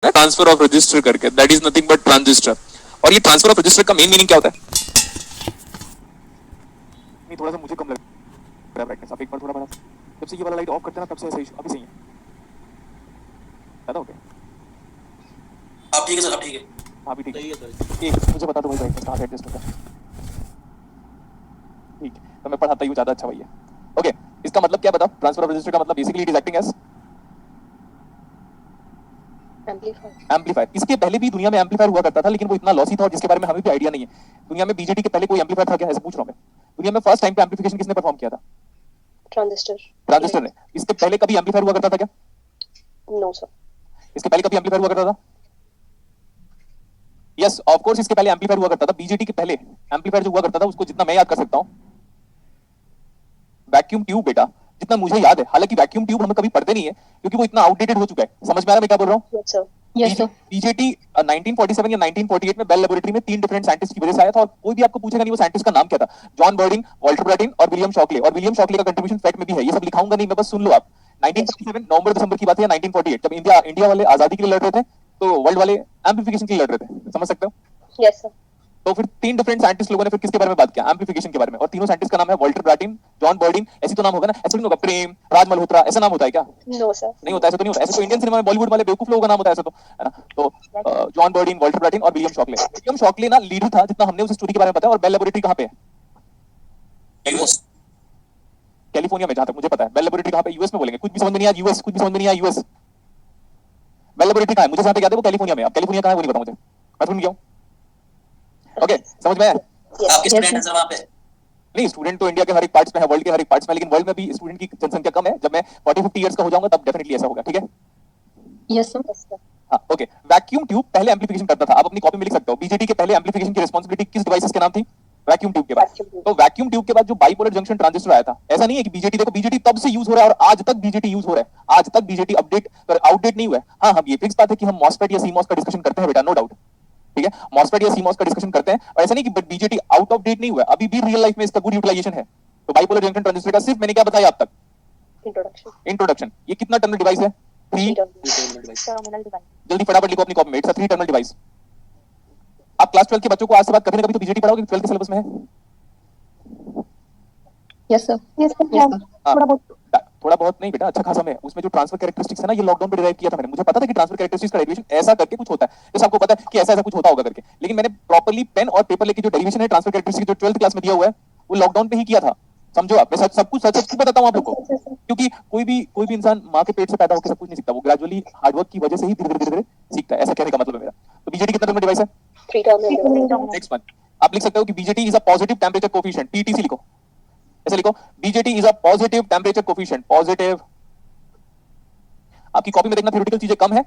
Transfer of register करके, that is nothing but transistor. और ये ट्रांसफर ऑफ रजिस्टर का मेन मीनिंग क्या होता है? नहीं, थोड़ा सा मुझे कम लग रहा है ब्राइटनेस, आप एक बार थोड़ा बढ़ा। जब से ये वाला लाइट ऑफ करते हैं ना तब से सही, अभी सही है, ज्यादा हो गया। आप ठीक है सर, आप ठीक है? हाँ भी ठीक सही है। है सर। एक मुझे बता दो भाई ब्राइटनेस कहाँ से एडजस्ट होता है। ठीक, तो मैं पढ़ाता ही हूँ ज्यादा अच्छा भैया। ओके, इसका मतलब क्या बता? ट्रांसफर ऑफ रजिस्टर का मतलब basically it is acting as amplifier. इसके पहले भी दुनिया में एम्पलीफायर हुआ करता था, लेकिन वो इतना लॉसी था और जिसके बारे में हमें भी आइडिया नहीं है। दुनिया में बीजेटी के पहले कोई एम्पलीफायर था क्या, ऐसे पूछ रहा हूं मैं। दुनिया में फर्स्ट टाइम पे एम्पलीफिकेशन किसने परफॉर्म किया था? ट्रांजिस्टर ने। इसके पहले कभी एम्पलीफायर हुआ करता था क्या? No sir. इसके पहले कभी एम्पलीफायर हुआ करता था? यस ऑफ कोर्स, इसके पहले एम्पलीफायर हुआ करता था। बीजेटी के पहले एम्पलीफायर जो हुआ करता था उसको जितना मैं याद कर सकता हूं, वैक्यूम ट्यूब बेटा, जितना मुझे याद है। हालांकि वैक्यूम ट्यूब हम कभी पढ़ते नहीं है क्योंकि वो इतना आउटडेटेड हो चुका है। समझ में आ रहा है मैं क्या बोल रहा हूं? Yes sir. Yes sir. BJT 1947 या 1948 में बेल लेबोरेटरी में 3 डिफरेंट साइंटिस्ट की वजह से आया था, और कोई भी आपको पूछेगा नहीं वो साइंटिस्ट का नाम क्या था। जॉन बर्डिंग, वॉल्टर ब्रैटिन और विलियम शॉकले। और विलियम शॉकले का कंट्रीब्यूशन फैक्ट में भी है, ये सब लिखाऊंगा नहीं मैं, बस सुन लो आप। 1947 नवंबर दिसंबर की बात है, या 1948 जब इंडिया वाले आजादी के लिए लड़ रहे थे, तो वर्ल्ड वाले एम्प्लीफिकेशन के लिए लड़ रहे थे। समझ सकते हो? Yes sir. तो फिर 3 डिफरेंट साइंटिस्ट लोगों ने फिर किसके बारे में बात किया? एम्प्लीफिकेशन के बारे में। और तीनों साइंटिस्ट का नाम है वॉल्टर ब्रैटिन, जॉन बर्डिन। ऐसी तो नाम होगा ना, ऐसे नहीं होगा प्रेम, राज मल्होत्रा, ऐसा नाम होता है क्या? No sir. नहीं होता, ऐसे तो नहीं होता। ऐसे तो इंडियन सिनेमा में बॉलीवुड वाले बेवकूफ लोगों का नाम होता है ऐसे तो, है ना? तो जॉन बर्डिन, वॉल्टर ब्रैटिन और विलियम शॉकले। विलियम शॉकले ना लीडर था जितना हमने उस स्टोरी के बारे में बताया। और बेल लेबोरेटरी कहां पे है? यूएस। कैलिफोर्निया में, जहां तक मुझे पता है। बेल लेबोरेटरी कहां पे? यूएस में बोलेंगे, कुछ भी समझ में नहीं आया यूएस, कुछ भी समझ में नहीं आया यूएस। बेल लेबोरेटरी कहां है? मुझे जहां तक याद है वो कैलिफोर्निया में। अब कैलिफोर्निया कहां है वो नहीं पता मुझे, मैं सुन गया हूं। ओके, समझ में आया? आपके स्टूडेंट हैं सर वहाँ पे? नहीं, स्टूडेंट तो इंडिया के हर एक पार्ट्स में है, वर्ल्ड के हर एक पार्ट्स में, लेकिन वर्ल्ड में भी स्टूडेंट की जनसंख्या कम है। जब मैं 40-50 इयर्स का हो जाऊंगा तब डेफिनेटली ऐसा होगा, ठीक है? Yes sir. हाँ ओके। वैक्यूम ट्यूब पहले एम्प्लीफिकेशन करता था। आप अपनी कॉपी में लिख सकते हो, बीजेटी के पहले एम्प्लीफिकेशन की रिस्पांसिबिलिटी किस डिवाइसेस के नाम थी? वैक्यूम ट्यूब के बाद। तो वैक्यूम ट्यूब के बाद जो बाइपोलर जंक्शन ट्रांजिस्टर आया था, ऐसा नहीं है कि बीजेटी, देखो बीजेटी तब से यूज हो रहा है और आज तक बीजेटी यूज हो रहा है। आज तक बीजेटी अपडेट आउटडेट नहीं हुआ है। हाँ, हम ये फिक्स बात है कि हम मॉसफेट या सीमॉस का डिस्कशन करते हैं बेटा, नो डाउट, ठीक है? मॉसफेट या सीमॉस का डिस्कशन करते हैं, और ऐसा नहीं कि but BJT out of date नहीं हुआ, अभी भी रियल लाइफ में इसका गुड यूटिलाइजेशन है। तो बाइपोलर जंक्शन ट्रांजिस्टर का सिर्फ मैंने क्या बताया अब तक? इंट्रोडक्शन। ये कितना टर्मिनल डिवाइस है? 3 टर्मिनल डिवाइस। जल्दी फटाफट लिखो अपनी कॉपी में, इट्स अ 3 टर्मिनल डिवाइस। आप क्लास 12 के बच्चों को आज से बात कभी ना कभी तो बीजेटी पढ़ाओगे, 12 के सिलेबस में है। Yes sir. Yes sir. थोड़ा बहुत। थोड़ा बहुत नहीं बेटा, अच्छा खासा में। उसमें जो ट्रांसफर कैरेक्टरिस्टिक्स है ना, ये लॉकडाउन पे डिराइव किया था मैंने। मुझे पता था कि ट्रांसफर कैरेक्टरिस्टिक्स का डेरिवेशन ऐसा करके कुछ होता है, जैसे आपको पता है कि ऐसा ऐसा कुछ होता होगा करके, लेकिन मैंने प्रॉपर्ली पेन और पेपर लेके जो डेरिवेशन है ट्रांसफर कैरेक्टरिस्टिक्स जो 12th क्लास में दिया हुआ है, वो लॉकडाउन पे ही किया था। समझो आप, मैं सब कुछ सच सच बताता हूँ आप लोग को, क्योंकि कोई भी इंसान माँ के पेट से पैदा होकर सब कुछ नहीं सीखता, वो ग्रेजुअली हार्डवर्क की वजह से ही धीरे धीरे सीखता है। ऐसा कहने का मतलब है मेरा। तो बीजेटी कितना टर्मिनल डिवाइस है? 3 टर्मिनल। नेक्स्ट वन, आप लिख सकते हो कि BJT is a positive temperature coefficient, PTC लिखो, ऐसे लिखो, BJT is a positive temperature coefficient, positive. आपकी कॉपी में देखना थ्योरेटिकल चीजें कम है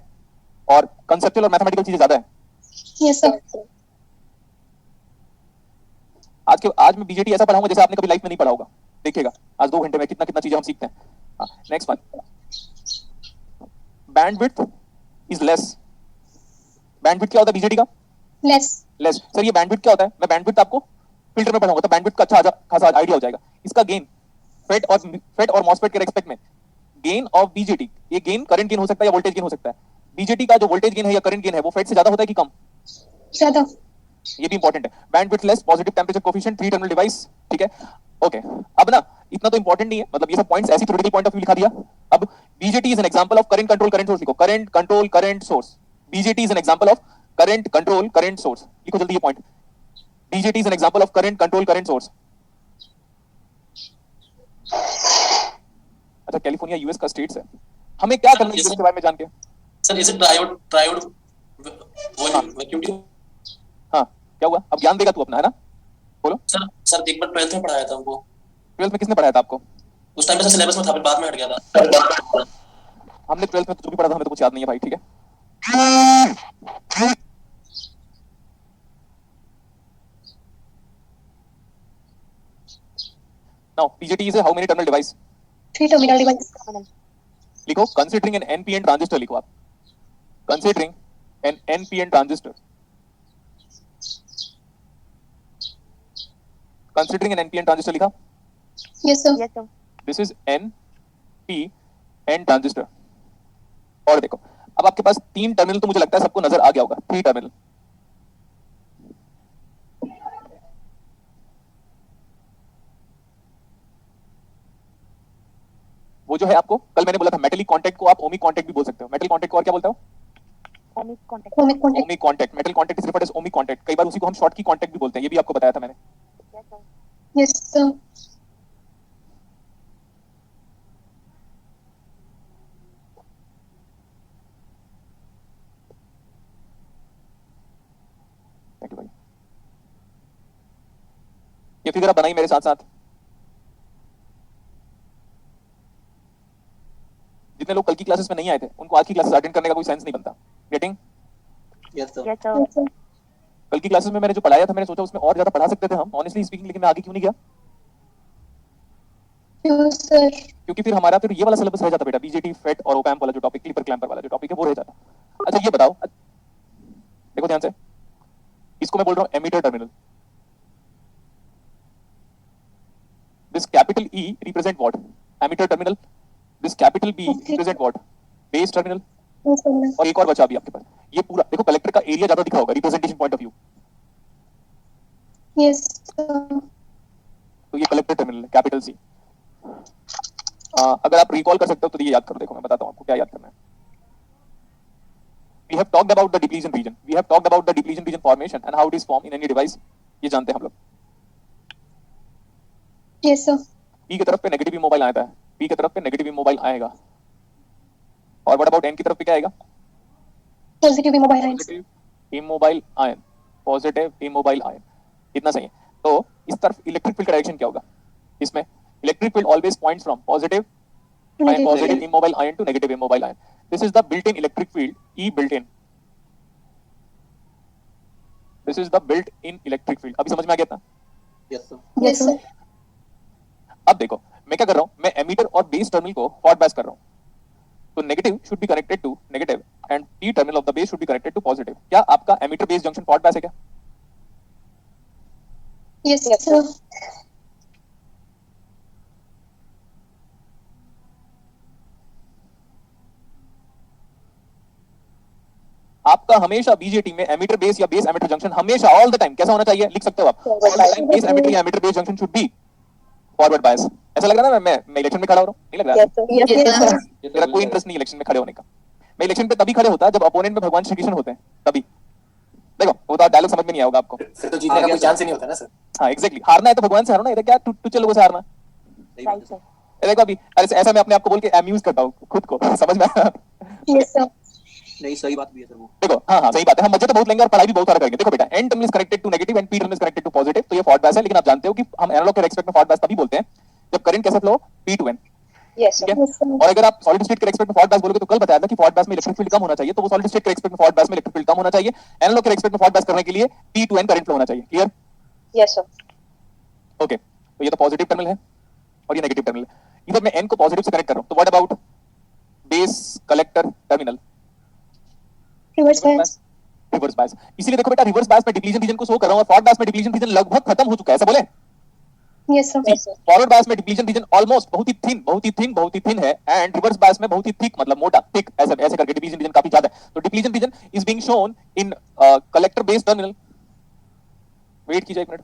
और कंसेप्चुअल और मैथमेटिकल चीजें ज्यादा है। Yes sir. आज मैं बीजेटी ऐसा पढ़ाऊंगा जैसे आपने कभी लाइफ में नहीं पढ़ा होगा। देखिएगा आज 2 घंटे में कितना कितना चीजें हम सीखते हैं। Next one, bandwidth is less. Bandwidth क्या होता है बीजेटी का? लेस। लेस। सर ये बैंडविड्थ क्या होता है? मैं बैंडविड्थ आपको फिल्टर में पढ़ाऊंगा तो बैंडविड्थ का अच्छा खासा आइडिया हो जाएगा। इसका गेन फेट और मॉसफेट के रेस्पेक्ट में, गेन ऑफ बीजेटी, ये गेन करंट गेन हो सकता है या वोल्टेज गेन हो सकता है। बीजेटी का जो वोल्टेज गेन है या करंट गेन है वो फेट से ज्यादा होता है कि कम? ज्यादा। ये भी इंपॉर्टेंट है। Bandwidth less, positive temperature coefficient, 3 terminal device, ठीक है? ओके, अब ना इतना तो इंपॉर्टेंट नहीं है, मतलब ये सब पॉइंट्स ऐसी थ्योरेटिकल पॉइंट ऑफ व्यू लिखा दिया। अब BJT is an example of current control current source लिखो, current control current source. BJT is an example of current control current source, लिखो जल्दी ये point. BJT is an example of current control current source. अच्छा, California US का states है, हमें क्या करना है इसके बारे में जान के? Sir is it triode vacuum tube? हाँ, क्या हुआ? अब ज्ञान देगा तू अपना, है ना? बोलो सर एक बार 12th में पढ़ाया था हमको। 12th में किसने पढ़ाया था आपको? उस टाइम पे सिलेबस में था, फिर बाद में हट गया था। हमने 12th में तो जो भी पढ़ा था हमें तो कुछ याद नहीं है भाई, ठीक है? Now BJT is how many terminal device? 3 terminal device. लिखो, कंसीडरिंग एन एनपीएन ट्रांजिस्टर, लिखो आप, considering an NPN transistor, considering an NPN transistor लिखा? Yes sir. This is NPN transistor. और देखो, अब आपके पास 3 टर्मिनल तो मुझे लगता है सबको नजर आ गया होगा, 3 टर्मिनल। वो जो है आपको कल मैंने बोला था मेटेलिक कांटेक्ट को आप ओमिक कांटेक्ट भी बोल सकते हो। मेटल कांटेक्ट को और क्या बोलते हो? Ohmic contact. Ohmic contact. Ohmic contact. Metal contact is referred as ohmic contact. कई बार उसी को हम शॉर्ट की कांटेक्ट भी बोलते हैं, ये भी आपको बताया था मैंने। Yes sir. थैंक यू भाई। ये फिगर आप बनाई मेरे साथ साथ। जितने लोग कल की क्लासेस में नहीं आए थे उनको आज की क्लासेस अटेंड करने का कोई सेंस नहीं बनता। Getting? Yes sir. Yes sir. कल की क्लासेस में मैंने जो पढ़ाया था मैंने सोचा उसमें और ज्यादा पढ़ा सकते थे हम ऑनेस्टली स्पीकिंग, लेकिन मैं आगे क्यों नहीं गया? क्यों सर? क्योंकि फिर हमारा फिर ये वाला सिलेबस रह जाता बेटा, बीजेटी फेट और ओपैम्प वाला जो टॉपिक, क्लिपर क्लैंपर वाला जो टॉपिक है वो रह जाता। अच्छा ये बताओ, देखो ध्यान से, इसको मैं बोल रहा हूं emitter terminal. This capital E represent what? Emitter terminal. This capital B represent what? Base terminal. Yes sir. और एक और बचा अभी आपके पास, ये पूरा देखो कलेक्टर का एरिया ज्यादा दिखा होगा representation point of view, yes sir. तो ये कलेक्टर टर्मिनल है, कैपिटल सी। अगर आप रिकॉल कर सकते हो तो ये याद करो। देखो मैं बताता हूं आपको क्या याद करना है। We have talked about the depletion region. We have talked about the depletion region formation and how it is formed in any device. ये जानते हैं हम लोग। Yes sir. P की तरफ पे नेगेटिव इमोबाइल आता है, P की तरफ पे नेगेटिव इमोबाइल आएगा, और व्हाट अबाउट N की तरफ पे क्या आएगा? Positive immobile ion. Positive immobile ion, positive immobile ion. इतना सही है। तो इस तरफ इलेक्ट्रिक फील्ड का डायरेक्शन क्या होगा? इसमें electric field always points from positive positive immobile ion to negative immobile ion. This is the built-in electric field, E built-in. This is the built-in electric field. अभी समझ में आ गया था? Yes sir. Yes sir. अब देखो मैं क्या कर रहा हूँ, मैं एमीटर और बेस टर्मिनल को फॉरवर्ड बायस कर रहा हूँ। तो negative should be connected to negative and P terminal of the base should be connected to positive. क्या आपका emitter base junction forward bias है क्या? Yes sir. आपका हमेशा बीजेटी में एमीटर बेस या बेस एमीटर जंक्शन हमेशा ऑल द टाइम कैसा होना चाहिए? लिख सकते हो आप, all the time base emitter या emitter base junction should be forward bias. ऐसा लग रहा है ना मैं इलेक्शन में खड़ा हो रहा हूं? नहीं लग रहा है? Yes sir. मेरा कोई इंटरेस्ट नहीं इलेक्शन में खड़े होने का। मैं इलेक्शन पे तभी खड़े होता जब अपोनेंट में भगवान श्री कृष्ण होते हैं, तभी। देखो वो तो डायलॉग समझ में नहीं आएगा आपको। फिर तो जीतने का कोई चांस ही नहीं होता ना सर। हाँ एग्जैक्टली, हारना है तो भगवान से हारो ना, इधर क्या टुच्चे लोगों से हारना। Right sir. देखो अभी ऐसा मैं अपने आप को बोल के अम्यूज करता हूँ खुद को, समझ में आया? Yes sir. नहीं सही बात भी है सर वो। देखो हाँ सही बात है, हम मजे तो बहुत लेंगे और पढ़ाई भी बहुत सारा करेंगे। देखो बेटा N terminal is connected to negative and P terminal is connected to positive, तो ये फॉरवर्ड बायस है। लेकिन आप जानते हो कि हम एनालॉग के रेस्पेक्ट में फॉरवर्ड बायस तभी बोलते हैं जब करंट कैसे flow P to N. Yes ठीक सर। है, और अगर आप सॉलिड स्टेट के रेस्पेक्ट में फॉरवर्ड बायस बोलोगे तो कल बताया था कि फॉरवर्ड बायस में इलेक्ट्रिक फील्ड कम होना चाहिए, तो वो सॉलिड स्टेट के रेस्पेक्ट में फॉरवर्ड बायस में इलेक्ट्रिक फील्ड कम होना चाहिए। एनालॉग के रेस्पेक्ट में फॉरवर्ड बायस करने के लिए P to N current flow होना चाहिए। क्लियर? Yes sir. ओके, तो ये तो पॉजिटिव टर्मिनल है और ये नेगेटिव टर्मिनल है। इधर मैं एन को पॉजिटिव से कनेक्ट कर रहा हूं, तो what about base collector terminal? Reverse bias. Reverse bias. इसीलिए देखो बेटा रिवर्स बायस में डिप्लीशन रीजन को शो कर रहा हूं और फॉरवर्ड बायस में डिप्लीशन रीजन लगभग खत्म हो चुका है, ऐसा बोले? Yes sir. फॉरवर्ड बायस में डिप्लीशन रीजन ऑलमोस्ट बहुत ही थिन है, एंड रिवर्स बायस में बहुत ही थिक, मतलब मोटा, थिक, ऐसे करके डिप्लीशन रीजन काफी ज्यादा है। तो depletion region is being shown in collector base terminal. Wait कीजिए एक मिनट।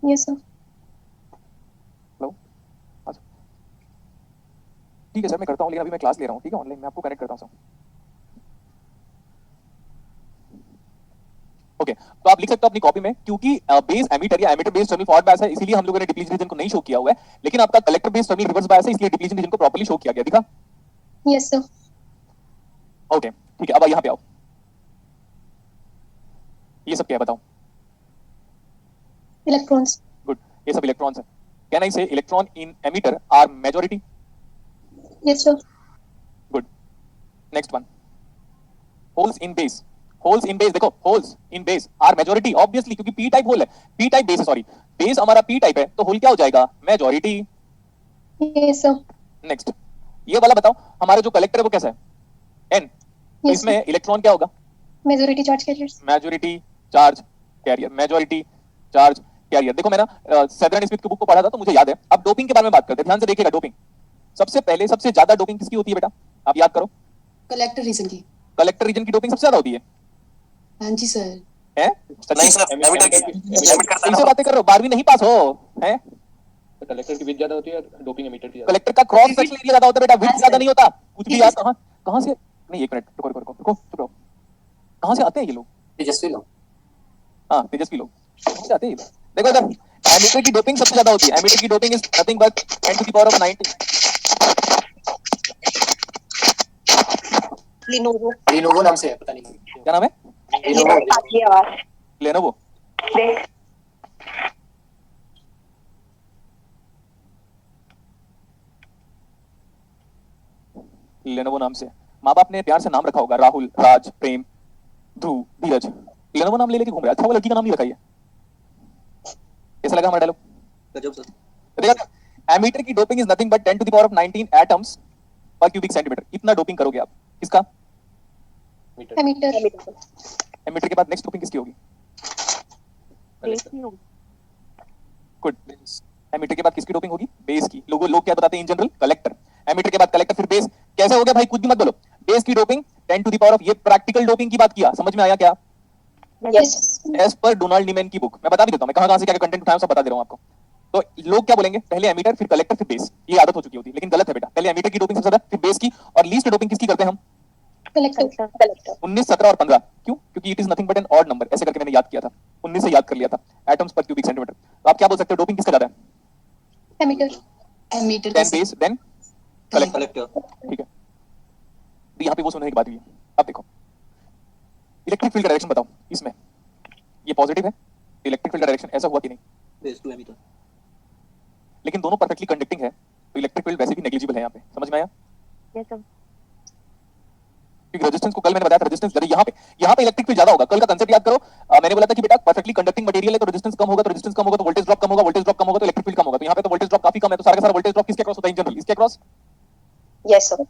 Yes sir. हेलो, ठीक है सर मैं करता हूं, लेकिन अभी मैं क्लास ले रहा हूं, ठीक है ऑनलाइन, मैं आपको कनेक्ट करता हूं। ओके, तो आप लिख सकते हो अपनी कॉपी में, क्योंकि बेस एमीटर या emitter base terminal forward bias है, इसीलिए हम लोगों ने डिप्लीशन रीजन को नहीं शो किया हुआ है। लेकिन आपका collector base terminal reverse bias है, इसलिए डिप्लीशन रीजन को प्रॉपर्ली शो किया गया। दिखा? Yes sir. ओके ठीक है, अब यहाँ पे आओ। ये सब क्या है बताओ? इलेक्ट्रॉन्स। गुड, ये सब इलेक्ट्रॉन्स है। Can I say electron in emitter are majority? Yes sir. Good, next one. Holes in base, holes in base, देखो holes in base are majority obviously, क्योंकि पी टाइप होल है, P type base है, sorry base हमारा P type है, तो whole क्या हो जाएगा? मेजॉरिटी। Yes sir. नेक्स्ट, ये वाला बताओ, हमारा जो कलेक्टर है वो कैसा है? एन, तो यस इसमें इलेक्ट्रॉन क्या होगा? Majority charge carriers. Majority charge career, majority charge career. देखो मैं ना सेदरन स्मिथ की बुक को पढ़ा था तो मुझे याद है। अब डोपिंग के बारे में बात करते हैं, ध्यान से देखिएगा। डोपिंग सबसे पहले सबसे ज्यादा डोपिंग किसकी होती है बेटा? आप याद करो। कलेक्टर रीजन की। कलेक्टर रीजन की डोपिंग सबसे ज्यादा होती है हाँ जी सर। हैं? नहीं सर, एमिटर की एमिट करता कैसे है बातें कर रहे हो? 12वीं नहीं पास हो हैं? कलेक्टर की विथ ज्यादा होती है, डोपिंग एमीटर की ज्यादा। कलेक्टर का क्रॉस सेक्शन एरिया ज्यादा होता है बेटा, विड्थ ज्यादा नहीं होता कुछ भी। यार कहां कहां से, नहीं एक मिनट रुको रुको रुको रुको चुप रहो। कहां से आते हैं ये लोग? तेजस्वी लोग। हाँ तेजस्वी लोग कहां से आते हैं ये लोग? देखो इधर, एमीटर की डोपिंग सबसे ज्यादा होती है। एमीटर की doping is nothing but 10 to the power of 90। Lenovo. Lenovo नाम से है, पता नहीं क्या नाम है? लिनोवो। काटली आवाज। लेनोवो। देख। लेनोवो नाम से माँ बाप ने प्यार से नाम रखा होगा, राहुल, राज, प्रेम, ध्रुव, धीरज। लेनोवो नाम ले लेके घूम रहा है। अच्छा वो लड़की का नाम नहीं रखा है। कैसा लगा हमारा डायलॉग? गजब सर। तो देखा, एमीटर की doping is nothing but 10 to the power of 19 atoms per cubic centimetre. इतना डोपिंग करोगे आप किसका? एमीटर। एमीटर के बाद नेक्स्ट डोपिंग किसकी होगी? गुड। एमीटर के बाद किसकी डोपिंग होगी? बेस की। लोग क्या बताते हैं इन जनरल? कलेक्टर। एमीटर के बाद कलेक्टर, फिर बेस। कैसे हो गया भाई? कुछ भी मत बोलो। बेस की doping 10 to the power of, ये प्रैक्टिकल डोपिंग की बात किया, समझ में आया क्या? Yes. As per Donald Neamen की बुक। मैं बता भी देता हूं, मैं कहां से क्या कंटेंट उठाया सब बता दे रहा हूं आपको। तो लोग क्या बोलेंगे? पहले एमीटर, फिर कलेक्टर, फिर बेस। ये आदत हो चुकी होती है, लेकिन गलत है बेटा। पहले एमीटर की डोपिंग सबसे ज्यादा, फिर बेस की, और लीस्ट डोपिंग किसकी करते हैं हम? कलेक्टर। कलेक्टर। 19, 17 और 15। क्यों? क्योंकि it is nothing but an odd number. ऐसे करके मैंने याद किया था, 19 से याद कर लिया था। Atoms per cubic centimetre. तो आप क्या बोल सकते हो? डोपिंग किसका ज्यादा है? Emitter. Emitter then base, then collector. Collector. ठीक है, तो यहाँ पे वो सुनने की बात हुई है। अब देखो, इलेक्ट्रिक फील्ड का डायरेक्शन बताओ इसमें। ये पॉजिटिव है, इलेक्ट्रिक फील्ड का डायरेक्शन ऐसा हुआ कि नहीं? Base to emitter. लेकिन दोनों परफेक्टली कंडक्टिंग है, तो इलेक्ट्रिक फील्ड वैसे भी नेग्लिजिबल है यहाँ पे। समझ में आया? Yes sir. क्योंकि रेजिस्टेंस को कल मैंने बताया था, रेजिस्टेंस यहाँ पे इलेक्ट्रिक फील्ड ज्यादा होगा। कल का कंसेप्ट याद करो। मैंने बोला था कि बेटा परफेक्टली कंडक्टिंग मटेरियल है तो रेजिस्टेंस कम होगा, तो रेजिस्टेंस कम होगा तो वोल्टेज ड्रॉप कम होगा, वोल्टेज ड्रॉप कम होगा तो इलेक्ट्रिक फील्ड कम होगा। तो यहाँ पे तो वोल्टेज ड्रॉप काफी कम है, तो सारा का सारा वोल्टेज ड्रॉप किसके क्रॉस होता है इन जनरल? इसके क्रॉस। Yes sir.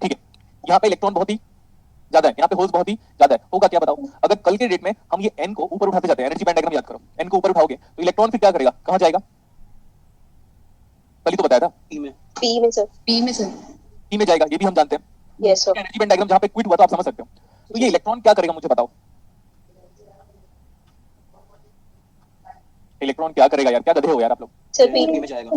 ठीक है, यहाँ पे इलेक्ट्रॉन बहुत ही ज्यादा है, यहाँ पे होल्स बहुत ही ज्यादा है। होगा क्या बताओ? अगर कल के डेट में हम ये n को ऊपर उठाते जाते हैं, एनर्जी बैंड डायग्राम याद करो, n को ऊपर उठाओगे तो इलेक्ट्रॉन फिर क्या करेगा? कहां जाएगा? कल ही तो बताया था, ई में। पी में सर। पी में सर। p में जाएगा, ये भी हम जानते हैं। Yes sir. Energy band diagram जहां पे क्विट हुआ तो आप समझ सकते हो। तो ये इलेक्ट्रॉन क्या करेगा मुझे बताओ? इलेक्ट्रॉन क्या करेगा यार? क्या गधे हो यार आप लोग? सर पी ई में जाएगा।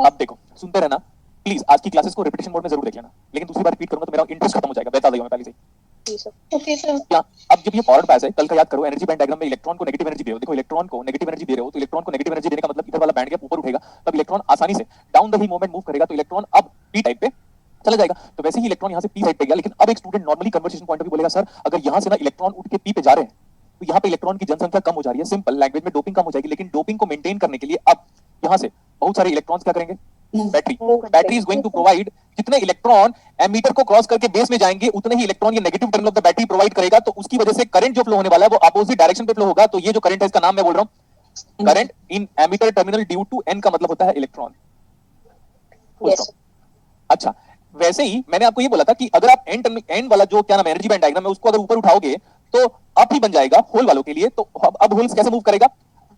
अब देखो, सुनते रहना प्लीज। आज की क्लासेस को रिपीटेशन मोड में जरूर देख लेना, लेकिन दूसरी बार रिपीट करूंगा तो मेरा इंटरेस्ट खत्म हो जाएगा। बता दिया मैं पहले से ही। सर। Okay sir. क्या अब जब ये फॉरवर्ड पास है, कल का याद करो, एनर्जी बैंड डायग्राम में इलेक्ट्रॉन को नेगेटिव एनर्जी दे रहे हो। देखो इलेक्ट्रॉन को नेगेटिव एनर्जी दे रहे हो, तो इलेक्ट्रॉन को नेगेटिव एनर्जी देने का मतलब इधर वाला बैंड गैप ऊपर उठेगा, तब इलेक्ट्रॉन आसानी से down the he moment move करेगा, तो इलेक्ट्रॉन अब पी टाइप पे चला जाएगा। तो वैसे ही इलेक्ट्रॉन यहाँ से पी साइड पे गया। लेकिन अब एक student normally conversation point of view बोलेगा, सर अगर यहाँ से ना इलेक्ट्रॉन उठ के पी पे जा रहे हैं तो यहाँ पे इलेक्ट्रॉन की जनसंख्या कम हो जा रही है। सिंपल लैंग्वेज में डोपिंग कम हो जाएगी। लेकिन डोपिंग को मेंटेन करने के लिए अब यहाँ से बहुत सारे इलेक्ट्रॉन्स क्या करेंगे? Battery is going to provide. जितने इलेक्ट्रॉन एमीटर को क्रॉस करके बेस में जाएंगे, उतने ही इलेक्ट्रॉन ये negative terminal of the battery provide करेगा। तो उसकी वजह से करंट जो फ्लो होने वाला है वो अपोजिट डायरेक्शन पे फ्लो होगा। तो ये जो करंट है इसका नाम मैं बोल रहा हूँ current in emitter terminal due to n का मतलब होता है इलेक्ट्रॉन। यस। अच्छा, वैसे ही मैंने आपको ये बोला था कि अगर आप एन वाला जो क्या नाम एनर्जी बैंड डायग्राम है उसको अगर ऊपर उठाओगे तो अप ही बन जाएगा होल वालों के लिए। तो अब होल्स कैसे मूव करेगा?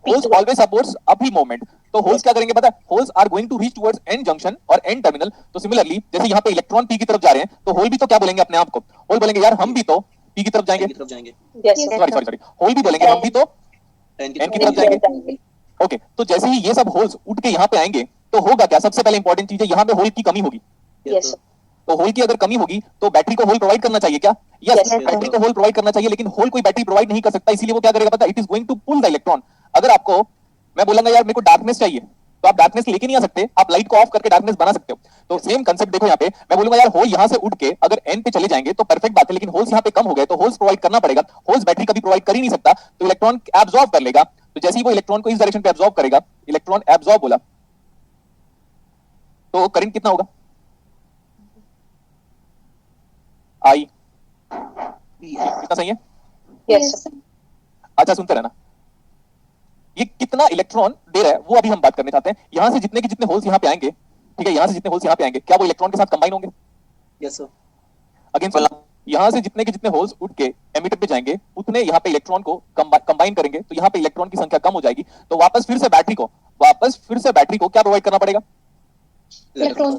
होल्स ऑलवेज सपोर्ट्स अप ही मूवमेंट। तो होल्स क्या करेंगे पता है? Holes are going to reach towards N junction और एन टर्मिनल। तो सिमिलरली जैसे यहाँ पे इलेक्ट्रॉन पी की तरफ जा रहे हैं, तो होल भी तो क्या बोलेंगे अपने आप को? होल बोलेंगे यार हम भी तो पी की तरफ जाएंगे। यस सॉरी, होल भी बोलेंगे हम भी तो एन की तरफ जाएंगे। ओके, तो जैसे ही ये सब होल्स उठ के यहाँ पे आएंगे तो होगा क्या? सबसे पहले इंपॉर्टेंट चीज है, यहाँ पे होल की कमी होगी। यस। तो होल की अगर कमी होगी तो बैटरी को होल प्रोवाइड करना चाहिए क्या? यस, Yes, बैटरी को होल प्रोवाइड करना चाहिए। लेकिन होल कोई बैटरी प्रोवाइड नहीं कर सकता, इसीलिए वो क्या करेगा पता है? It is going to pull the electron. अगर आपको मैं बोलूंगा यार मेरे को डार्कनेस चाहिए, तो आप डार्कनेस लेके नहीं आ सकते, आप लाइट को ऑफ करके डार्कनेस बना सकते हो। तो सेम कंसेप्ट देखो यहाँ पे, मैं बोलूंगा यार होल यहाँ से उठ के अगर एन पे चले जाएंगे तो परफेक्ट बात है, लेकिन होल्स यहाँ पे कम हो गए तो होल्स प्रोवाइड करना पड़ेगा। होल्स बैटरी कभी प्रोवाइड कर ही नहीं सकता, तो इलेक्ट्रॉन एब्जॉर्ब कर लेगा। तो जैसे ही वो इलेक्ट्रॉन को इस डायरेक्शन पे एब्जॉर्ब करेगा, इलेक्ट्रॉन एब्जॉर्ब बोला तो करंट कितना होगा? आई कितना सही है? यस। अच्छा सुनते रहना, ये कितना इलेक्ट्रॉन दे रहा है वो अभी हम बात करने चाहते हैं। यहां से जितने के जितने होल्स यहाँ पे आएंगे, ठीक है, यहां से जितने होल्स यहाँ पे आएंगे, क्या वो इलेक्ट्रॉन के साथ कंबाइन होंगे? Yes sir. अगेन सुना, यहां से जितने के जितने होल्स उठ के एमिटर पे जाएंगे उतने यहाँ पे इलेक्ट्रॉन को कंबाइन करेंगे, तो यहाँ पे इलेक्ट्रॉन की संख्या कम हो जाएगी। तो वापस फिर से बैटरी को क्या प्रोवाइड करना पड़ेगा? इलेक्ट्रॉन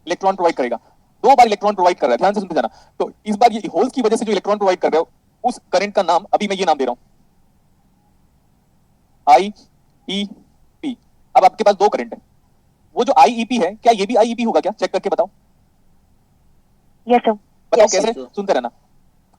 इलेक्ट्रॉन प्रोवाइड करेगा। 2 बार इलेक्ट्रॉन प्रोवाइड कर रहा है, ध्यान से सुनते जाना। तो इस बार ये होल्स की वजह से जो इलेक्ट्रॉन प्रोवाइड कर रहे हो उस करंट का नाम अभी मैं ये नाम दे रहा हूं, IEP। अब आपके पास 2 करंट है, वो जो IEP है क्या ये भी IEP होगा क्या? चेक करके बताओ। Yes sir. बताओ Yes, कैसे? sir. सुनते रहना,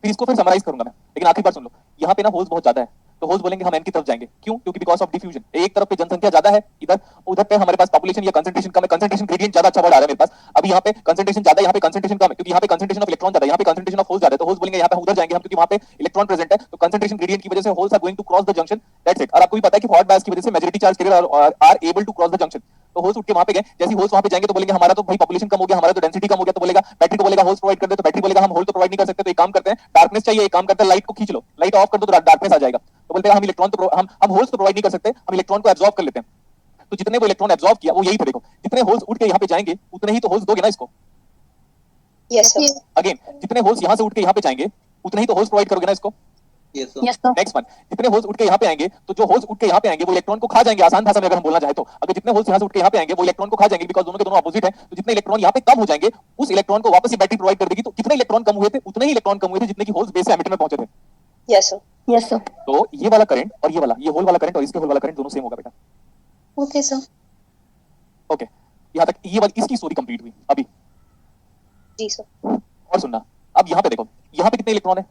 फिर इसको फिर समराइज करूंगा मैं, लेकिन आखिरी बार सुन लो। यहाँ पे ना होल्स बहुत ज्यादा है, तो होल्स बोलेंगे हम एन की तरफ जाएंगे, क्यों? क्योंकि बिकॉज ऑफ डिफ्यूजन। एक तरफ पे जनसंख्या ज्यादा है इधर, उधर पे हमारे पास पॉपुलेशन या कंसंट्रेशन कम है। कंसंट्रेशन ग्रेडियंट ज्यादा अच्छा वर्ड आ रहा है मेरे पास। अभी यहाँ पे कंसंट्रेशन ज्यादा है, यहाँ पे कंसंट्रेशन कम है, क्योंकि यहाँ पे कंसंट्रेशन ऑफ इलेक्ट्रॉन ज्यादा है, यहाँ पे कंसंट्रेशन ऑफ होल्स ज्यादा है। तो होल्स बोलेंगे यहाँ पे हम उधर जाएंगे हम, क्योंकि वहाँ पे इलेक्ट्रॉन प्रेजेंट है। तो कंसंट्रेशन ग्रेडियंट की वजह से holes are going to cross the junction, that's it. और आपको भी पता है कि फॉरवर्ड बायस की वजह से majority charge carrier are able to cross the junction. तो होल्स उठ के वहां पे गए, जैसे होल्स वहां पे जाएंगे तो बोलेंगे हमारा तो भाई पॉपुलेशन कम हो गया, हमारा तो डेंसिटी कम हो गया। तो बोलेगा बैटरी को बोलेगा होल्स प्रोवाइड कर दे, तो बैटरी बोलेगा हम होल तो प्रोवाइड नहीं कर सकते, तो एक काम करते हैं, डार्कनेस चाहिए, एक काम करते हैं लाइट को खींच लो, लाइट ऑफ कर दो तो डार्कनेस आ जाएगा। तो बोलते हैं हम इलेक्ट्रॉन तो हम होल्स तो प्रोवाइड नहीं कर सकते, हम इलेक्ट्रॉन को एब्जॉर्ब कर लेते हैं। तो जितने वो इलेक्ट्रॉन एब्जॉर्ब किया वो यही थे, देखो जितने होल्स उठ के यहाँ पे जाएंगे उतने ही तो होल्स दोगे ना इसको। Yes, sir. अगेन जितने होल्स यहाँ से उठ के यहाँ पे जाएंगे उतने ही तो होल्स प्रोवाइड करोगे ना इसको। Yes, sir. Yes sir. Next one, जितने होल्स उठ के यहाँ पे आएंगे, तो जो होल्स उठ के यहाँ पे आएंगे वो इलेक्ट्रॉन को खा जाएंगे। आसान भाषा में अगर हम बोलना चाहे तो, अगर जितने होल्स यहाँ से उठ के यहाँ पे आएंगे वो इलेक्ट्रॉन को खा जाएंगे, बिकॉज दोनों के दोनों अपोजिट है। तो जितने इलेक्ट्रॉन यहाँ पे कम हो जाएंगे उस इलेक्ट्रॉन को वापस ये बैटरी प्रोवाइड कर देगी। तो कितने इलेक्ट्रॉन कम हुए थे उतने ही इलेक्ट्रॉन कम हुए थे जितने की होल्स बेस से एमिटर में पहुंचे थे। Yes, sir. Yes sir. तो ये वाला करंट और ये होल वाला करंट और इसके होल वाला करंट दोनों सेम होगा बेटा। Okay, sir. ओके, यहाँ तक ये वाली इसकी स्टोरी कंप्लीट हुई। अभी जी sir. और सुनना, अब यहाँ पे देखो, यहाँ पे कितने इलेक्ट्रॉन है?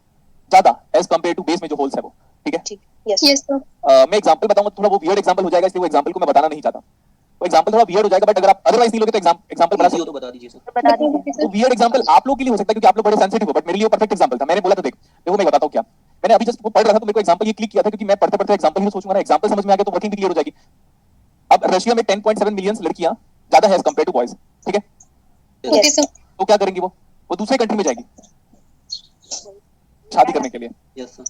ज्यादा एज कंपेयर टू बेस में जो होल्स है वो, ठीक है। ठीक. Yes. Yes, sir. मैं एग्जांपल बताऊंगा, थोड़ा वो वियर्ड एग्जांपल हो जाएगा, इसलिए वो एग्जांपल को मैं बताना नहीं चाहता। वो एग्जांपल थोड़ा वियर्ड हो जाएगा, बट अगर आप अदरवाइज नहीं लोगे तो एग्जांपल बता Easy हो सकते तो बता दीजिए सर। बता दीजिए। Okay, हो। sir. वियर्ड एग्जांपल आप लोगों के लिए हो सकता है क्योंकि आप लोग बड़े सेंसिटिव हो, बट मेरे लिए वो परफेक्ट एग्जांपल था। मैंने बोला था देखो मैं बताता हूँ क्या, मैंने अभी जस्ट वो पढ़ रहा था तो मेरे को एग्जांपल ये क्लिक किया था, क्योंकि मैं पढ़ते पढ़ते एग्जांपल ही सोचूंगा ना, एग्जांपल समझ में आ गया तो वर्किंग भी क्लियर हो जाएगी। अब रशिया में 10.7 मिलियन लड़कियां ज्यादा है एज कंपेयर टू बॉयज, ठीक है। Okay, sir. तो क्या करेंगी वो दूसरे कंट्री में जाएगी शादी करने के लिए। Yes, sir.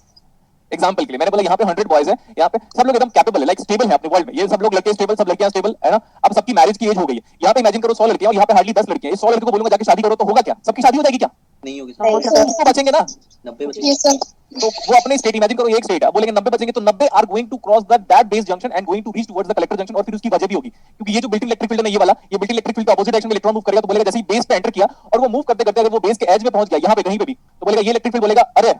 एग्जांपल के लिए मैंने बोला यहाँ पे 100 बॉयज है, यहाँ पे सब लोग एकदम कैपेबल है, लाइक स्टेबल है अपने वर्ल्ड में। ये सब लोग लड़के स्टेबल, सब लड़कियां स्टेबल है ना। अब सबकी मैरिज की एज हो गई है। यहाँ पे इमेजिन करो 100 लड़कियां और यहाँ पे हार्डली 10 लड़कियां। 100 लड़कियों को बोलूंगा जाके शादी करो तो होगा क्या? सबकी शादी हो जाएगी क्या? नहीं होगी नहीं, सर। sir. तो बचेंगे ना। 90 बचे। Yes, sir. तो वो अपने स्टेट इमेजिन करो, एक स्टेट है, बोलेंगे 90 बचेंगे, तो 90 are going to cross that base junction and going to reach towards the collector junction. और फिर उसकी वजह भी होगी, क्योंकि ये जो बिल्ट इन इलेक्ट्रिक फील्ड है ये वाला, ये बिल्ट इन इलेक्ट्रिक फील्ड का अपोजिट डायरेक्शन में इलेक्ट्रॉन मूव करेगा। तो बोलेगा जैसे ही बेस पे एंटर किया और वो मूव करते करते अगर वो बेस के एज में पहुंच गया यहाँ पे कहीं पे भी, तो बोलेगा ये इलेक्ट्रिक फील्ड बोलेगा अरे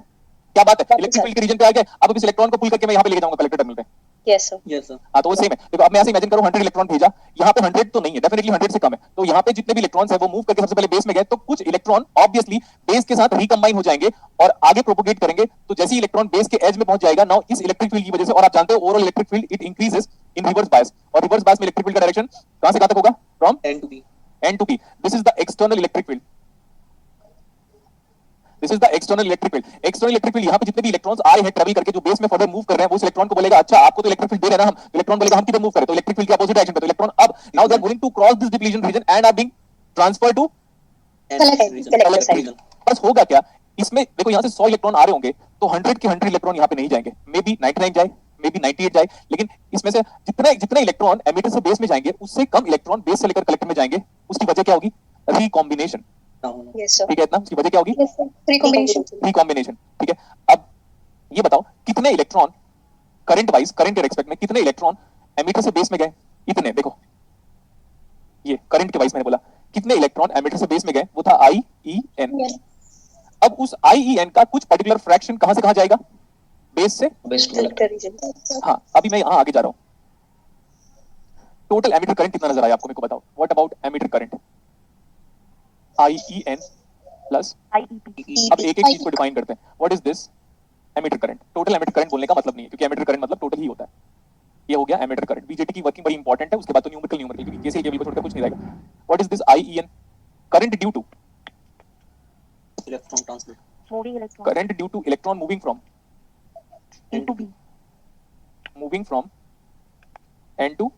क्या बात है, इलेक्ट्रिक फील्ड के रीजन पे आ गए, अब इस इलेक्ट्रॉन को पुल करके मैं यहाँ पे लेके जाऊंगा कलेक्टर टर्मिनल पे। Yes, sir. Yes, sir. हाँ, तो वो सेम है। देखो अब मैं ऐसे इमेजिन करूं 100 इलेक्ट्रॉन भेजा, यहाँ पे 100 तो नहीं है, डेफिनेटली 100 से कम है। तो यहाँ पे जितने भी इलेक्ट्रॉन्स है वो मूव करके सबसे पहले बेस में गए, तो कुछ इलेक्ट्रॉन ऑब्वियसली बेस के साथ रिकंबाइन हो जाएंगे और आगे प्रोपोगेट करेंगे। तो जैसे ही इलेक्ट्रॉन बेस के एज में पहुंच जाएगा, नाउ इस इलेक्ट्रिक फील्ड की वजह से, और आप जानते हो overall electric field it increases in reverse bias, और रिवर्स बायस में इलेक्ट्रिक फील्ड का डायरेक्शन कहां से कहां तक होगा? From N to B. N to P. This is the external electric field. This is the external electric field. External electric field यहाँ पे जितने भी इलेक्ट्रॉन्स आ रहे हैं ट्रैवल करके जो बेस में फर्दर मूव कर रहे हैं, वो उस इलेक्ट्रॉन को बोलेगा अच्छा आपको तो इलेक्ट्रिक फील्ड दे रहे हैं ना हम। इलेक्ट्रॉन बोलेगा हम किधर मूव करें, तो इलेक्ट्रिक फील्ड के अपोजिट डायरेक्शन पे। तो इलेक्ट्रॉन अब now they are going to cross this depletion region and are being transferred to Collector side. Region. बस होगा क्या इसमें? देखो यहाँ से 100 इलेक्ट्रॉन आ रहे होंगे तो 100 के 100 इलेक्ट्रॉन यहाँ पे नहीं जाएंगे, मे बी 99 जाए, मे बी 98 जाए, लेकिन इसमें से जितने इलेक्ट्रॉन एमिटर से बेस में जाएंगे उससे कम इलेक्ट्रॉन बेस से लेकर कलेक्टर में जाएंगे। उसकी वजह क्या होगी? रिकॉम्बिनेशन। ना होना। Yes, sir. ठीक है, इतना उसकी वजह क्या होगी? Yes, sir. Recombination. रिकॉम्बिनेशन। ठीक है, अब ये बताओ कितने इलेक्ट्रॉन करंट वाइज, करंट के रेस्पेक्ट में कितने इलेक्ट्रॉन एमिटर से बेस में गए? इतने। देखो ये करंट के वाइज मैंने बोला कितने इलेक्ट्रॉन एमिटर से बेस में गए, वो था IEN। Yes. अब उस IEN का कुछ पर्टिकुलर फ्रैक्शन कहां से कहां जाएगा? बेस से। Best to Collector region. हाँ, अभी मैं यहां आगे जा रहा हूं। टोटल एमिटर करंट कितना नजर आया आपको? मेरे को बताओ, what about emitter current? IEN plus, IEP। अब एक एक चीज को डिफाइन करते हैं। What is this? Emitter current. Total emitter current बोलने का मतलब नहीं है, क्योंकि एमिटर करंट मतलब टोटल ही होता है। ये हो गया एमिटर करंट। बीजेटी की वर्किंग बड़ी इंपॉर्टेंट है, उसके बाद तो न्यूमेरिकल, क्योंकि केसीएल केबल को छोड़कर कुछ नहीं रहेगा। What is this IEN? Current due to, electron transfer. Moving electron current due to electron moving from N to B। N to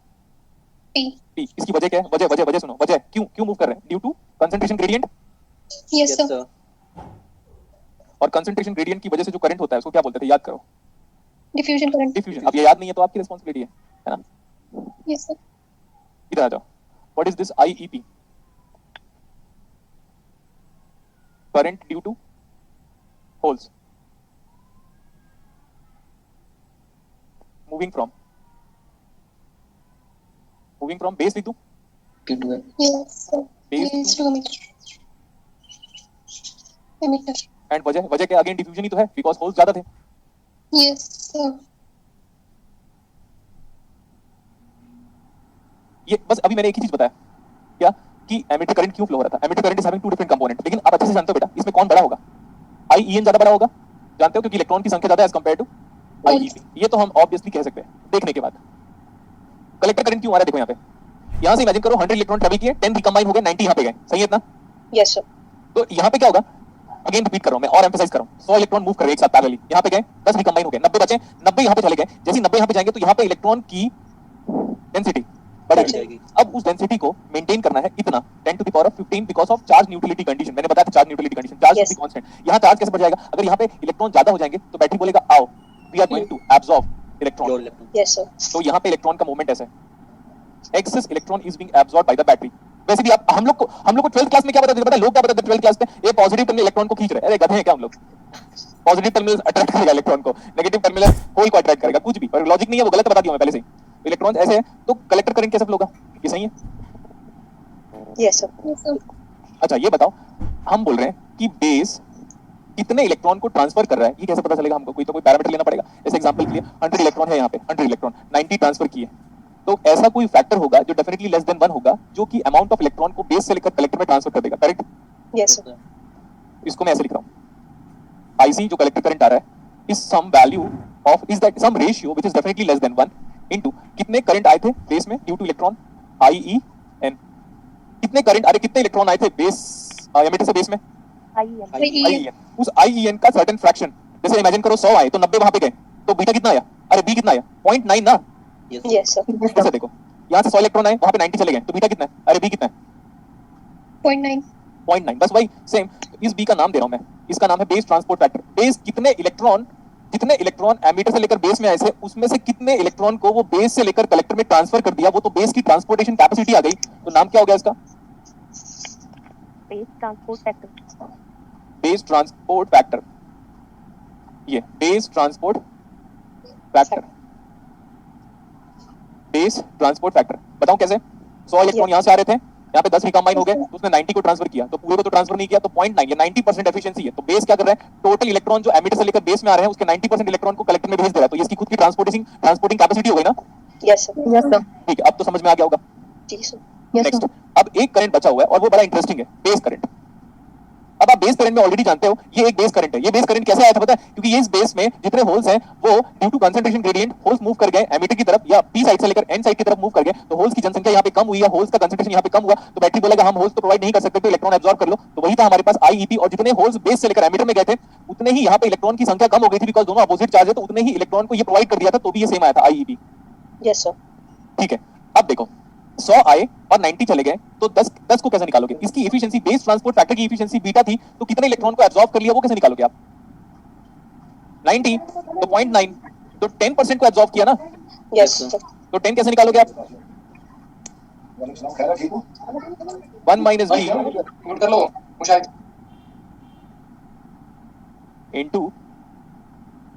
P. P। इसकी वजह क्या है? वजह सुनो, वजह क्यों मूव कर रहे हैं? Due to concentration gradient. Yes, Yes, sir. sir. और कंसंट्रेशन ग्रेडियंट की वजह से जो करंट होता है उसको क्या बोलते थे? याद करो। Diffusion current. डिफ्यूजन। अब ये याद नहीं है तो आपकी रिस्पांसिबिलिटी है ना। Yes, sir. इधर आ जाओ। What is this IEP? Current due to holes moving from base लिख दूं? P2 है। Yes, sir. Base Base to to emitter. emitter. And वजह वजह क्या, अगेन डिफ्यूजन ही तो है, बिकॉज होल्स ज्यादा थे। Yes, sir. ये बस अभी मैंने एक ही चीज बताया, क्या कि एमिटर करंट क्यों फ्लो हो रहा था। Emitter current is having two different component, लेकिन आप अच्छे से जानते हो बेटा इसमें कौन बड़ा होगा, IEN ज्यादा बड़ा होगा, जानते हो, क्योंकि इलेक्ट्रॉन की संख्या ज्यादा है एज कंपेयर टू IEP। ये तो हम ऑब्वियसली कह सकते हैं देखने के बाद। कलेक्टर करंट क्यों आ रहा है, देखो यहाँ पे, यहाँ से इमेजिन करो 100 इलेक्ट्रॉन ट्रेवल किए, 10 रिकम्बाइन हो गए, 90 यहाँ पे गए, सही है इतना। Yes, sir. तो यहाँ पे क्या होगा, अगेन रिपीट कर रहा हूं मैं और एम्फसाइज कर रहा हूं, 100 इलेक्ट्रॉन मूव कर रहे हैं एक साथ पैरेलली, यहाँ पे गए 10 रिकम्बाइन हो गए, 90 बचे, 90 यहाँ पे चले गए। जैसे 90 यहाँ पे जाएंगे तो यहाँ पे इलेक्ट्रॉन की डेंसिटी बढ़ जाएगी। अब उस डेंसिटी को मेंटेन करना है इतना 10 to the power of 15 because of charge neutrality condition. मैंने बताया था charge neutrality condition, charge Yes. Should be constant. यहाँ चार्ज कैसे बढ़ जाएगा, अगर यहाँ पे इलेक्ट्रॉन ज्यादा हो जाएंगे तो बैटरी बोलेगा आओ we are going to absorb electron. Yes, sir. तो यहाँ पे इलेक्ट्रॉन का मूवमेंट ऐसा है, excess electron is being absorb by the battery. वैसे भी आप हम लोग को 12th क्लास में क्या बताते थे, पता है लोग क्या बताते थे 12th क्लास में, ये पॉजिटिव टर्मिनल इलेक्ट्रॉन को खींच रहे हैं। अरे गधे हैं क्या हम लोग, पॉजिटिव टर्मिनल अट्रैक्ट करेगा इलेक्ट्रॉन को, नेगेटिव टर्मिनल होल को अट्रैक्ट करेगा, कुछ भी, पर लॉजिक नहीं है वो, गलत बता दिया मैं पहले से ही। इलेक्ट्रॉन ऐसे है तो कलेक्टर करंट कैसे फ्लो होगा, ये सही है। Yes, sir. Yes, sir. अच्छा ये बताओ, हम बोल रहे हैं कि बेस कितने इलेक्ट्रॉन को ट्रांसफर कर रहा है, ये कैसे पता चलेगा हमको, कोई तो कोई पैरामीटर लेना पड़ेगा। जैसे एग्जांपल के लिए 100 इलेक्ट्रॉन है यहाँ पे, 100 इलेक्ट्रॉन 90 ट्रांसफर किए, तो ऐसा कोई फैक्टर होगा जो डेफिनेटली लेस देन 1 होगा, जो कि अमाउंट ऑफ इलेक्ट्रॉन को बेस से लेकर कलेक्टर में ट्रांसफर कर देगा, करेक्ट। Yes, sir. इसको मैं ऐसे लिख रहा हूँ, IC जो कलेक्टर करंट आ रहा है is some value of, is that some ratio which is definitely less than 1 into कितने करंट आए थे बेस में ड्यू टू इलेक्ट्रॉन IEN। कितने करंट आ रहे, कितने इलेक्ट्रॉन आए थे बेस एमिटर से बेस में IEN. IEN, उस IEN का सर्टेन फ्रैक्शन, जैसे इमेजिन करो 100 आए तो 90 वहां पे गए, तो बीटा कितना आया, अरे बी कितना आया 0.9 ना। Yes, sir. कैसे देखो, यहाँ से 100 इलेक्ट्रॉन आए वहां पे 90 चले गए, तो बीटा कितना है, अरे बी कितना है 0.9. 0.9, बस वही सेम। इस बी का नाम दे रहा हूं मैं, इसका नाम है बेस ट्रांसपोर्ट फैक्टर। बेस कितने इलेक्ट्रॉन एमिटर से लेकर बेस में आए थे, उसमें से कितने इलेक्ट्रॉन को वो बेस से लेकर कलेक्टर में ट्रांसफर कर दिया, वो तो बेस की ट्रांसपोर्टेशन कैपेसिटी आ गई। तो नाम क्या हो गया इसका, Base transport factor. Base transport factor. ये base transport factor, base transport factor. बताऊं कैसे, 100 इलेक्ट्रॉन यहाँ से आ रहे थे, यहाँ पे 10 रिकम्बाइन हो गए, तो उसने 90 को ट्रांसफर किया, तो पूरे को तो ट्रांसफर नहीं किया, तो 0.9 ये 90% एफिशिएंसी है। तो बेस क्या कर रहा है, टोटल इलेक्ट्रॉन जो एमिटर से लेकर बेस में आ रहे हैं उसके 90% इलेक्ट्रॉन को कलेक्टर में भेज दे रहा है, तो ये इसकी खुद की ट्रांसपोर्टिंग कैपेसिटी हो गई ना। Yes, sir. Yes, sir. ठीक है, अब तो समझ में आ गया होगा। जी, sir. Yes, next, sir. अब एक करंट बचा हुआ है और वो बड़ा इंटरेस्टिंग है, बेस करंट। अब आप बेस करंट में ऑलरेडी जानते हो, ये एक बेस करंट है। ये बेस करंट कैसे आया था पता है, क्योंकि ये इस बेस में जितने होल्स हैं वो due to concentration gradient holes move कर गए एमिटर की तरफ, या पी साइड से लेकर एन साइड की तरफ मूव कर गए, तो होल्स की जनसंख्या यहाँ पे कम हुई है, होल्स का कंसंट्रेशन यहाँ पे कम हुआ, तो बैटरी बोलेगा हम होल्स तो प्रोवाइड नहीं कर सकते, तो इलेक्ट्रॉन एब्जॉर्ब कर लो। तो वही था हमारे पास IEP, और जितने होल्स बेस से लेकर एमिटर में गए थे उतने ही यहाँ पे इलेक्ट्रॉन की संख्या कम हो गई थी, बिकॉज दोनों अपोजिट चार्ज है, तो उतने ही इलेक्ट्रॉन को ये प्रोवाइड कर दिया था, तो भी ये सेम आया था IEP। Yes, sir. ठीक है, अब देखो 100 आए और 90 चले गए, तो 10 को कैसे निकालोगे, इसकी एफिशिएंसी, बेस ट्रांसपोर्ट फैक्टर की एफिशिएंसी बीटा थी, तो कितने इलेक्ट्रॉन को एब्जॉर्ब कर लिया वो कैसे निकालोगे आप, 90 तो 0.9, तो 10% को एब्जॉर्ब किया ना, Yes, sir. तो 10 कैसे निकालोगे आप, 1 माइनस बी म्यूट कर लो मुशाहिद। इनटू,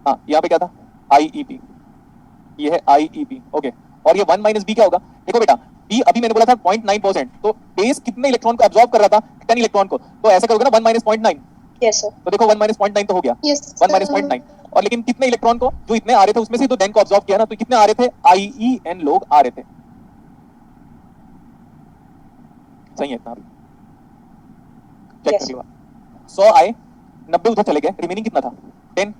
हाँ यहाँ पे क्या था IEP, ये है IEP, ओके। और ये 1 माइनस बी क्या होगा, देखो बेटा बी अभी मैंने बोला था 0.9%, तो बेस कितने इलेक्ट्रॉन को एब्जॉर्ब कर रहा था, 10 इलेक्ट्रॉन को, तो ऐसे करोगे ना 1 माइनस 0.9, Yes, sir. तो देखो 1 माइनस 0.9 तो हो गया, Yes, 1 माइनस 0.9, और लेकिन कितने इलेक्ट्रॉन को, जो इतने आ रहे थे उसमें से तो 10 को ऑब्जॉर्व किया ना, तो कितने आ रहे थे, IEN लोग आ रहे थे, सही है इतना, चेक Yes. कर लो। 100 आए, 90 उधर चले गए, रिमेनिंग कितना था 10,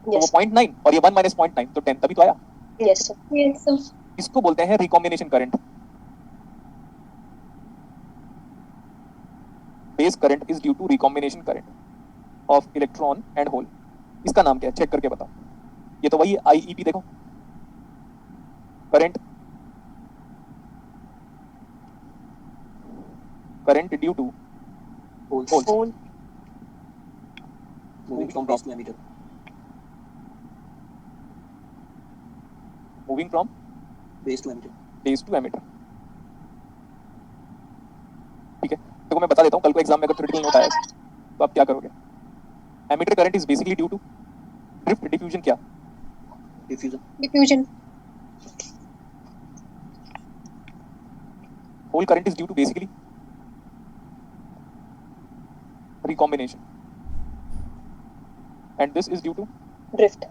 तो वो Yes. 0.9 और ये 1 माइनस 0.9, तो 10 तभी तो आया। Yes, sir. Yes, sir. इसको बोलते हैं recombination current. Base current is due to recombination current of electron and hole. इसका नाम क्या है, चेक करके बताओ। ये तो वही IEP, देखो current due to holes, Hole. Moving from base to emitter. Moving from Base to emitter. Base to emitter. ठीक है, देखो मैं बता देता हूँ, कल को एग्जाम में अगर थ्योरेटिकल नोट आया तो आप क्या करोगे। Emitter current is basically due to drift diffusion, क्या Diffusion. Diffusion. Hole current is due to basically recombination. And this is due to Drift.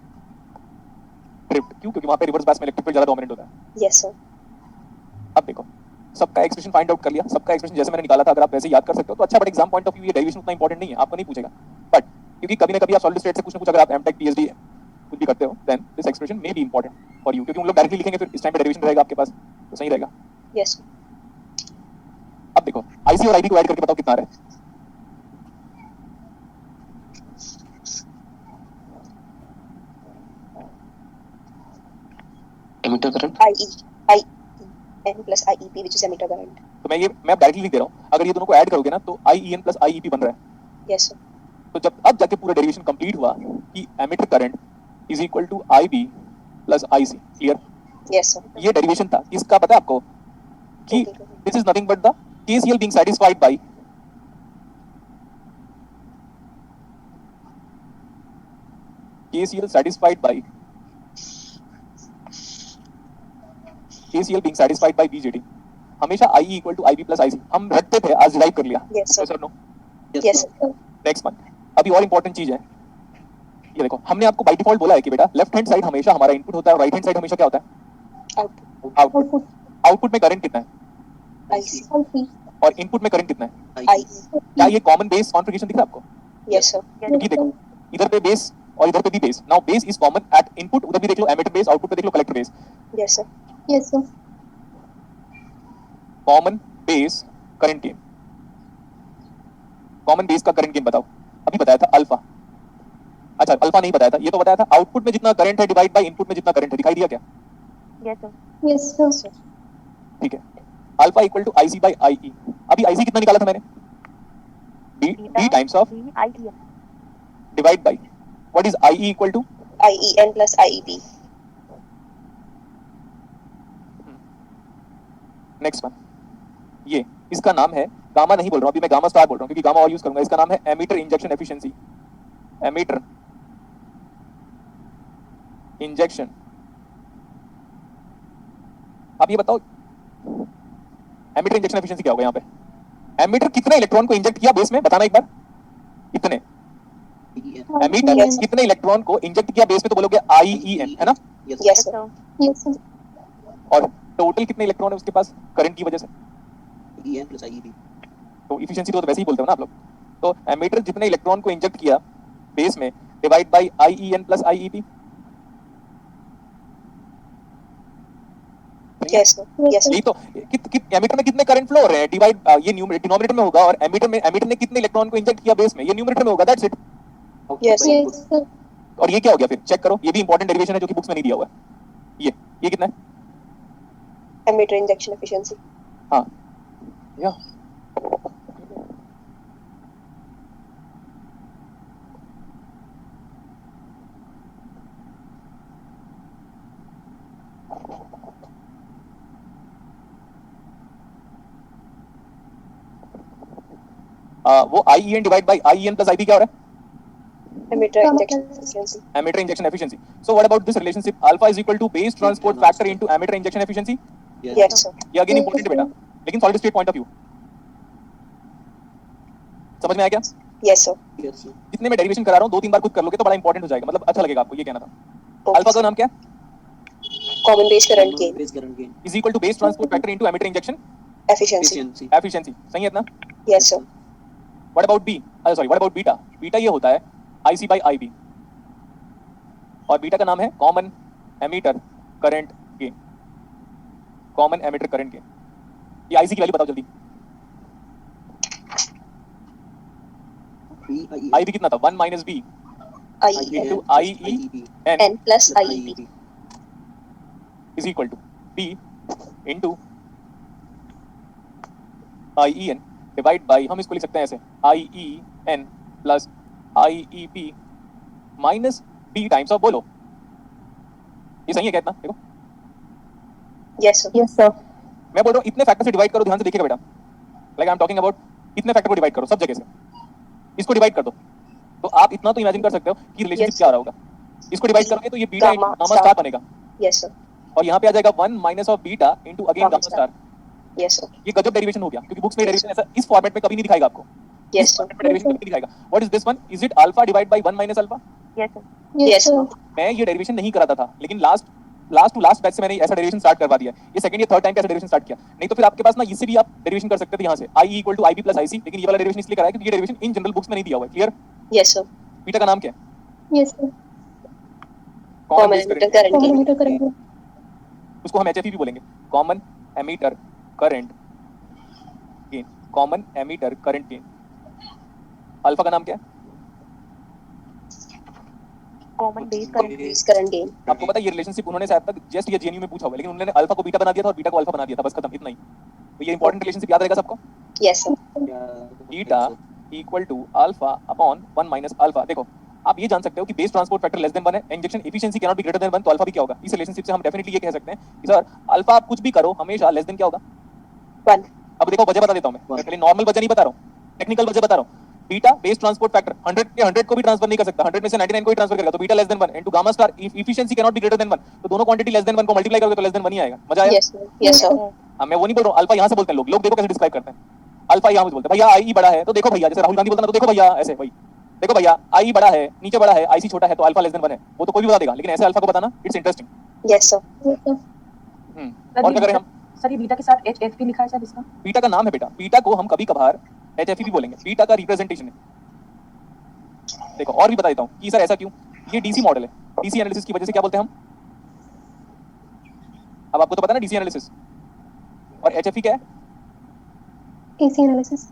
Drift. क्यों? क्योंकि वहां पे रिवर्स पास में इलेक्ट्रिक फील्ड ज्यादा डोमिनेंट होता है। Yes, sir. अब देखो, सबका एक्सप्रेशन फाइंड आउट कर लिया, सबका एक्सप्रेशन जैसे मैंने निकाला था, अगर आप वैसे याद कर सकते हो तो अच्छा, but exam point of view ये डेरिवेशन उतना इंपॉर्टेंट नहीं है, आपको नहीं पूछेगा, बट क्योंकि कभी ना कभी आप सॉलिड स्टेट से कुछ ना कुछ, अगर आप एमटेक पीएचडी कुछ भी करते हो, then this expression may be important for you, क्योंकि उन लोग डायरेक्टली लिखेंगे, फिर इस टाइम पे डेरिवेशन रहेगा आपके पास, तो सही रहेगा। Yes, sir. अब देखो, आईसी और आईबी को ऐड करके बताओ कितना आ रहा है। emitter current IE N plus IEP, which is emitter current. तो मैं डायरेक्टली लिख दे रहा हूँ, अगर ये दोनों को ऐड करोगे ना तो IEN प्लस IEP बन रहा है। Yes, sir. तो जब अब जाके पूरा डेरिवेशन कंप्लीट हुआ कि emitter current is equal to IB plus IC, clear? Yes, sir. ये डेरिवेशन था किसका, पता है आपको? कि this is nothing but the KCL being satisfied by KCL satisfied by KCL being satisfied by BJT, हमेशा IE equal to IB plus IC हम रखते थे, आज डिराइव कर लिया। Yes, sir. Sir no. Yes, sir. Next one, अभी और important चीज है, ये देखो, हमने आपको बाय डिफॉल्ट बोला है कि बेटा लेफ्ट हैंड साइड हमेशा हमारा इनपुट होता है और राइट हैंड साइड हमेशा क्या होता है? Output. आउटपुट। आउटपुट में करंट कितना है IC. IC. और इनपुट में करंट कितना है? IE. क्या ये कॉमन बेस कॉन्फ़िगरेशन दिख रहा है आपको? Yes, sir. क्योंकि देखो, इधर पे बेस और इधर पे भी base, now base is common at input, उधर भी देख लो एमिटर बेस, आउटपुट पे देख लो collector base. Yes, sir. Yes, sir. Common base current gain, common base का करंट गेन बताओ। अभी बताया था अल्फा, अच्छा अल्फा नहीं बताया था, ये तो बताया था आउटपुट में जितना करंट है डिवाइड बाय इनपुट में जितना करंट है, दिखाई दिया क्या? Yes, sir. Yes, sir. ठीक है, alpha equal to IC by IE। अभी IC कितना निकाला था मैंने? B times of B IEN. Divide by what is IE equal to? IEN plus IEP. Next one, ये इसका नाम है, गामा नहीं बोल रहा हूं अभी, मैं गामा स्टार बोल रहा हूं क्योंकि गामा और यूज करूंगा, इसका नाम है emitter injection efficiency. Emitter injection, अब ये बताओ एमीटर इंजेक्शन एफिशिएंसी क्या होगा यहाँ पे? एमीटर कितने इलेक्ट्रॉन को इंजेक्ट किया बेस में, बताना एक बार। कितने एमीटर Yes. कितने इलेक्ट्रॉन को इंजेक्ट किया बेस में, तो बोलोगे IEN, है ना? Yes, Yes, sir. sir. Yes, sir. और टोटल कितने इलेक्ट्रॉन है उसके पास करंट की वजह से? EN plus IEP. तो इफिशिएंसी तो वैसे ही बोलते हो ना आप लोग। तो एमीटर जितने इलेक्ट्रॉन को इंजेक्ट किया बेस में divide by IEN plus IEP। Yes, sir. Yes, sir. यही तो, एमीटर में कितने करंट फ्लो हो रहे हैं डिवाइड, ये डिनोमिनेटर में होगा, और एमीटर ने कितने इलेक्ट्रॉन को इंजेक्ट किया बेस में, ये न्यूमरेटर में होगा, that's it. Yes, sir. Yes, sir. और ये क्या हो गया फिर, चेक करो, ये भी इंपॉर्टेंट डेरिवेशन है जो कि बुक्स में नहीं दिया हुआ है। ये कितना है? Emitter injection efficiency. हाँ, या वो IEN divide bye IEN plus IB क्या हो रहा है? Emitter injection efficiency. Emitter injection efficiency. So what about this relationship? Alpha is equal to base transport factor into emitter injection efficiency. Yes, sir. ये again important है बेटा, लेकिन solid state point of view समझ में आया क्या? Yes, sir. Yes, sir. जितने मैं डेरिवेशन करा रहा हूँ 2-3 बार खुद कर लोगे तो बड़ा इंपॉर्टेंट हो जाएगा, मतलब अच्छा लगेगा आपको, ये कहना था। Okay, अल्फा का sir. नाम क्या है? Common base current gain. Base current gain. Is equal to base transport factor into emitter injection Efficiency. Efficiency. Efficiency. सही है इतना? Yes, sir. What about B, sorry what about beta? Beta ये होता है IC बाय IB, और beta का नाम है common emitter current gain, common emitter current gain. ये IC की वैल्यू बताओ जल्दी। BIE. IB कितना था? 1 minus B IEN. into IEN N plus IEP. is equal to B into IEN divide by, हम इसको लिख सकते हैं ऐसे, IEN plus IEP minus B times of, बोलो ये सही है क्या इतना? देखो Yes, sir. Yes, sir. मैं बोल रहा हूँ इतने फैक्टर से डिवाइड करो, ध्यान से देखिएगा बेटा, like I am talking about इतने फैक्टर को डिवाइड करो सब जगह से, इसको डिवाइड कर दो, तो आप इतना तो इमेजिन कर सकते हो कि रिलेशनशिप Yes. क्या आ रहा होगा। इसको डिवाइड करोगे तो ये beta Gamma gamma star. Star बनेगा, Yes, sir. और यहाँ पे आ जाएगा 1 minus of beta into again Gamma gamma star. Yes, sir. ये गजब डेरिवेशन हो गया, क्योंकि बुक्स में डेरिवेशन ऐसा इस फॉर्मेट में कभी नहीं दिखाएगा आपको। Yes, इस sir. फॉर्मेट में डेरिवेशन कभी नहीं दिखाएगा। What is this one? Is it alpha divide by 1 minus alpha? Yes, sir. Yes, Yes, sir. ma'am. मैं ये डेरिवेशन नहीं कराता था, लेकिन लास्ट टू लास्ट बैच से मैंने ऐसा डेरिवेशन स्टार्ट करवा दिया। ये सेकंड या थर्ड टाइम कैसा डेरिवेशन स्टार्ट किया। नहीं तो फिर आपके पास ना इससे भी आप डेरिवेशन कर सकते थे यहाँ से I equal to I B plus I C, लेकिन ये वाला डेरिवेशन इसलिए कराया क्योंकि ये डेरिवेशन इन जनरल बुक्स में नहीं दिया हुआ है। क्लियर? Yes, sir. बीटा का नाम क्या है? Yes, sir. Common Common emitter current Common gain. emitter current. उसको हम एचएफई भी बोलेंगे, common emitter current gain. Common emitter current gain. Alpha का नाम क्या है? Common base current. Base current gain. आपको पता है ये रिलेशनशिप उन्होंने शायद तक जस्ट ये जेएनयू में पूछा हुआ है, लेकिन उन्होंने अल्फा को बीटा बना दिया था और बीटा को अल्फा बना दिया था, बस खत्म, इतना ही। तो ये इंपॉर्टेंट रिलेशनशिप याद रहेगा सबको। Yes, sir. Beta equal to alpha upon 1 minus alpha. देखो आप ये जान सकते हो कि base transport factor less than 1 है, injection efficiency can not be greater than 1, तो अल्फा भी क्या होगा? इस रिलेशनशिप से हम डेफिनेटली ये कह सकते हैं कि सर अल्फा आप कुछ भी करो हमेशा लेस देन क्या होगा? 1. अब देखो वजह बता देता हूं मैं पहले नॉर्मल वजह नहीं बता रहा हूं, टेक्निकल वजह बता रहा हूं। बीटा बेस ट्रांसपोर्ट फैक्टर 100 के 100 को भी ट्रांसफर नहीं कर सकता, 100 में से 99 को ही ट्रांसफर करेगा, तो beta less than 1 into gamma star efficiency can not be greater than 1, तो दोनों क्वांटिटी लेस देन 1 को मल्टीप्लाई करोगे तो लेस देन 1 ही आएगा। मजा आया? Yes, sir. Yes, sir. अब मैं वो नहीं बोल रहा हूं, अल्फा यहां से बोलते हैं लोग देखो कैसे डिस्क्राइब करते हैं। अल्फा यहां से बोलते हैं भैया आई बड़ा है, तो देखो भैया, जैसे राहुल गांधी बोलता है तो देखो भैया, ऐसे भाई देखो भैया आई बड़ा है, नीचे बड़ा है, आईसी छोटा है, तो अल्फा लेस देन 1 है। वो तो कोई भी बता देगा, लेकिन ऐसे अल्फा को बताना it's interesting. Yes, sir. Yes, sir. और क्या करें हम? सर ये बीटा के साथ एचएफपी लिखा है सर इसका। बीटा का नाम है बेटा, बीटा को हम कभी कभार एचएफई भी बोलेंगे, बीटा का रिप्रेजेंटेशन है। देखो और भी बता देता हूं कि सर ऐसा क्यों, ये डीसी मॉडल है, डीसी एनालिसिस की वजह से क्या बोलते हैं हम? अब आपको तो पता है ना डीसी एनालिसिस, और एचएफई क्या है? AC analysis.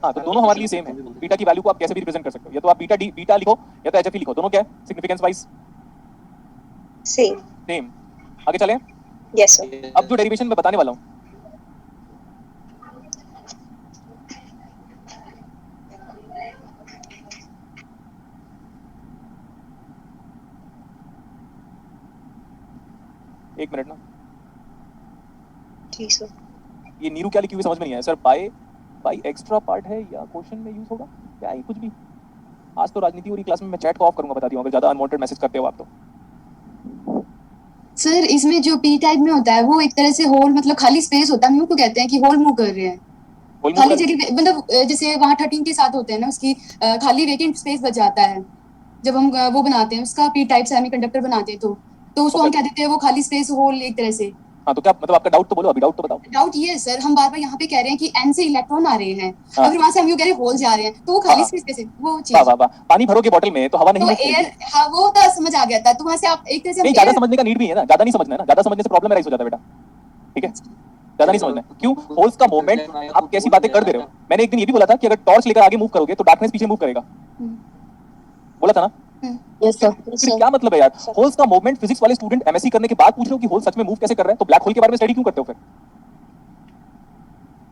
हाँ, तो दोनों हमारे लिए सेम है। बीटा की वैल्यू को आप कैसे भी रिप्रेजेंट कर सकते हो, या तो आप बीटा लिखो या तो एचएफई लिखो, दोनों क्या है सिग्निफिकेंस वाइज Same. सेम। आगे चलें। Yes, sir. अब जो डेरिवेशन मैं बताने वाला हूँ, एक मिनट ना, ठीक सर। ये नीरू क्या लिखी हुई समझ में नहीं आया सर। बाय एक्स्ट्रा पार्ट है या क्वेश्चन में यूज होगा क्या? ये कुछ भी। आज तो राजनीति हो रही क्लास में, मैं चैट को ऑफ करूंगा, बता दिया, अगर ज्यादा अनवांटेड मैसेज करते हो आप तो। सर इसमें जो पी टाइप में होता है वो एक तरह से होल, मतलब खाली स्पेस होता है, हम उसको कहते हैं कि होल मूव कर रहे हैं। खाली जगह मतलब जैसे वहाँ 13 के साथ होते हैं ना, उसकी खाली वेकेंट स्पेस बच जाता है जब हम वो बनाते हैं उसका पी टाइप सेमीकंडक्टर बनाते हैं, तो उसको हम कह देते हैं वो खाली स्पेस होल एक तरह से। हाँ, तो क्या मतलब आपका डाउट तो बोलो, अभी डाउट तो बताओ। डाउट ये है सर, हम बार बार यहाँ पे कह रहे हैं कि एन से इलेक्ट्रॉन आ रहे हैं, हाँ। अगर वहाँ से हम यूँ कह रहे हैं होल जा रहे हैं, तो वो खाली स्पेस कैसे वो वाह चीज। वाह वाह, पानी भरोगे बोतल में तो हवा नहीं तो move करेगी। एयर, हाँ वो तो समझ आ गया था, तो वहाँ से आप एक तरह से नहीं, ज्यादा समझने का नीड भी है ना, ज्यादा नहीं समझना है ना, ज्यादा समझने से प्रॉब्लम राइज हो जाता है बेटा, ठीक है? ज्यादा नहीं समझना है। क्यों? होल्स का मूवमेंट, आप कैसी बातें कर दे रहे हो। मैंने एक दिन ये भी बोला था कि अगर टॉर्च लेकर आगे मूव करोगे तो डार्कनेस पीछे मूव करेगा, बोला था ना? Yes sir. फिर क्या मतलब है यार, होल्स का मूवमेंट फिजिक्स वाले स्टूडेंट एमएससी करने के बाद पूछ रहे हो कि होल सच में मूव कैसे कर रहा है, तो ब्लैक होल के बारे में स्टडी क्यों करते हो फिर?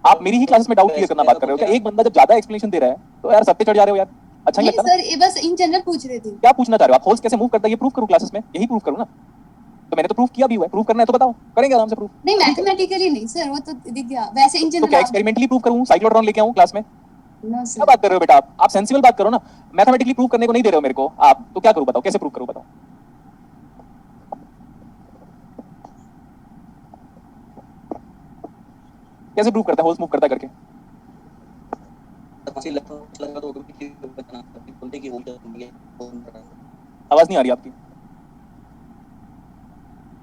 आप मेरी ही क्लासेस में डाउट क्लियर करना बात कर रहे हो क्या? एक बंदा जब ज्यादा एक्सप्लेनेशन दे रहा है तो यार सब पे चढ़ जा रहे हो यार, अच्छा नहीं लगता ना? सर ये बस इन जनरल पूछ रहे थे। क्या पूछना चाह रहे हो आप? होल्स कैसे मूव करता है ये प्रूफ करूं क्लासेस में? यही प्रूफ करूं ना, तो मैंने तो प्रूफ किया भी हुआ है। प्रूफ करना है तो बताओ, करेंगे आराम से प्रूफ। नहीं मैथमेटिकली नहीं सर, वो तो दिख गया, वैसे इन तो जनरल। क्या एक्सपेरिमेंटली प्रूफ करूं, साइक्लोट्रॉन लेके आऊं क्लास में? नो क्या सर। बात कर रहे हो बेटा आप सेंसिबल बात करो ना। मैथमेटिकली प्रूफ करने को नहीं दे रहे हो मेरे को आप, तो क्या करूं बताओ, कैसे प्रूफ करूं बताओ? कैसे प्रूफ करता है होल्स मूव करता है करके? आवाज नहीं आ रही आपकी,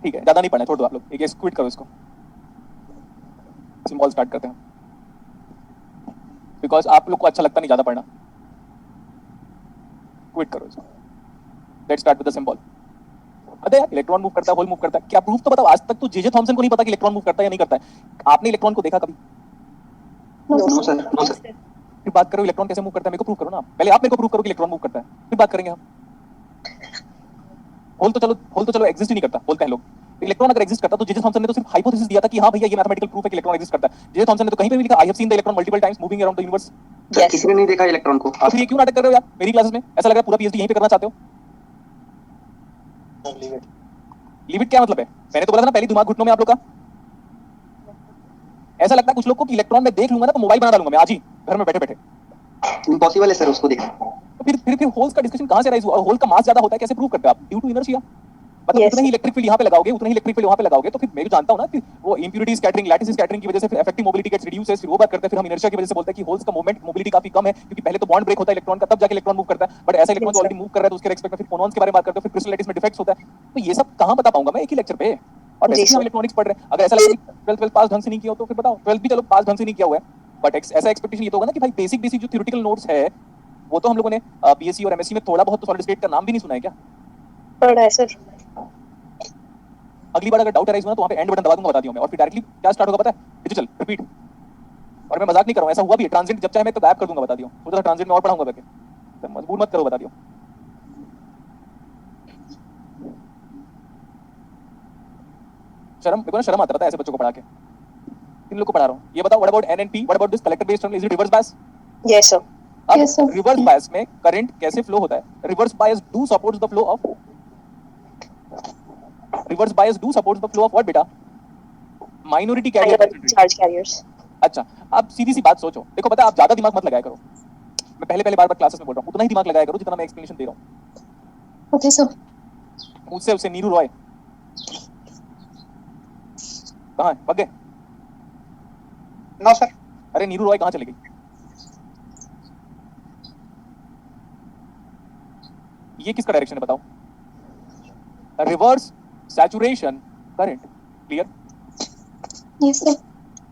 ठीक है, ज्यादा नहीं पढ़ना, छोड़ दो आप लोग, एक क्विट करो इसको, सिंबल स्टार्ट करते हैं, बिकॉज आप लोग को अच्छा लगता नहीं ज्यादा पढ़ना। क्विट करो इसको, let's start with the symbol. अरे यार, इलेक्ट्रॉन मूव करता है, होल मूव करता है, क्या प्रूफ तो बताओ। आज तक तो जे थॉमसन को नहीं पता कि इलेक्ट्रॉन मूव करता है या नहीं करता है। आपने इलेक्ट्रॉन को देखा कभी? No sir. फिर बात करो इलेक्ट्रॉन कैसे मूव करता है, मेरे को प्रूफ करो ना। पहले आप मेरे को प्रूफ करो कि इलेक्ट्रॉन मूव करता है, फिर बात करेंगे हम। होल तो चलो एग्जिस्ट ही नहीं करता बोलते हैं लोग। इलेक्ट्रॉन अगर एग्जिस्ट करता तो जे थॉमसन ने तो सिर्फ हाइपोथेसिस दिया था कि हाँ भैया ये मैथमेटिकल प्रूफ है कि इलेक्ट्रॉन एग्जिस्ट करता है। जे थॉमसन ने तो कहीं पे भी लिखा I have seen the electron multiple times moving around the universe. किसी ने नहीं देखा इलेक्ट्रॉन को। आप ये क्यों नाटक कर रहे हो यार मेरी क्लासेस में? ऐसा लग रहा है पूरा पीएचडी यहीं पे करना चाहते हो। लिमिट क्या मतलब है? मैंने तो बोला था ना पहले, दिमाग घुटनों में आप लोग का। ऐसा लगता है कुछ लोग को कि इलेक्ट्रॉन में देख लूंगा ना तो मोबाइल बना डालूंगा मैं आज ही घर में बैठे बैठे। इम्पॉसिबल है सर उसको देखना। तो फिर होल्स का डिस्कशन कहां से राइज हुआ? और होल का मास ज्यादा होता है कैसे प्रूव करते हो आप? Due to inertia. मतलब Yes. उतना ही इलेक्ट्रिक फील्ड यहाँ पे लगाओगे, उतना ही इलेक्ट्रिक फील्ड वहाँ पे लगाओगे, तो फिर मैं भी जानता हूँ ना कि वो इम्प्यूरिटी स्कैटरिंग, लैटिस स्कैटरिंग की वजह से फिर इफेक्टिव मोबिलिटी गेट्स रिड्यूसेस, फिर वो बात करते हैं, फिर हम इनर्शिया की वजह से बोलते हैं कि होल्स का मोमेंट मोबिलिटी काफी कम है, क्योंकि पहले तो बॉन्ड ब्रेक होता है इलेक्ट्रॉन का, तब जाके इलेक्ट्रॉन मूव करता है, बट ऐसा इलेक्ट्रॉन जो ऑलरेडी मूव कर रहा है तो उसके रिस्पेक्ट में फिर फोनॉन्स के बारे में बात करते हैं, फिर क्रिस्टल लैटिस में डिफेक्ट्स होता है। तो ये सब कहाँ बता पाऊंगा मैं एक ही लेक्चर पे? और वैसे जी भी हम सर। इलेक्ट्रॉनिक्स पढ़ रहे हैं, अगर ऐसा लगे कि 12 पास ढंग से नहीं किया हो तो फिर बताओ, 12 भी चलो पास ढंग से नहीं किया हुआ है, बट ऐसा एक्सपेक्टेशन ये तो होगा ना कि भाई बेसिक बेसिक जो थ्योरेटिकल नोट्स है वो तो हम लोगों ने बीएससी और एमएससी में थोड़ा बहुत तो सॉलिड स्टेट का नाम भी नहीं सुना है क्या? पढ़ा है सर। अगली बार अगर डाउट अराइज हुआ तो वहाँ पे एंड बटन दबा दूंगा, बता दिया मैं, और फिर डायरेक्टली क्या स्टार्ट होगा पता है? Digital repeat. और मैं मजाक नहीं कर रहा हूँ, ऐसा हुआ भी है, ट्रांजिट जब चाहे मैं तो गायब कर दूंगा, बता दियो, सोचा था ट्रांजिट में और पढ़ाऊंगा करके, तो मजबूर मत करो, बता दियो। मेरे को ना शर्म आता था ऐसे बच्चों को पढ़ा के, इन लोग को पढ़ा रहा हूँ। ये बताओ, what about NNP, what about this collector based term, is it reverse bias? Yes sir. अब Yes, sir. रिवर्स बायस में करंट कैसे फ्लो होता है? Reverse bias do supports the flow of, reverse bias do supports the flow of what बेटा? Minority carrier. Charge carriers. अच्छा, अब सीधी सी बात सोचो, देखो पता है आप ज्यादा दिमाग मत लगाया करो, मैं पहले बार क्लासेस में बोल रहा हूँ, उतना ही दिमाग लगाया करो जितना मैं एक्सप्लेनेशन दे रहा हूँ। Okay, sir. मुझसे उसे नीरू रॉय कहाँ है? भाग गए? No sir. अरे नीरू रॉय कहाँ चली गई? ये किसका डायरेक्शन है बताओ? Reverse saturation current. Clear? Yes, sir.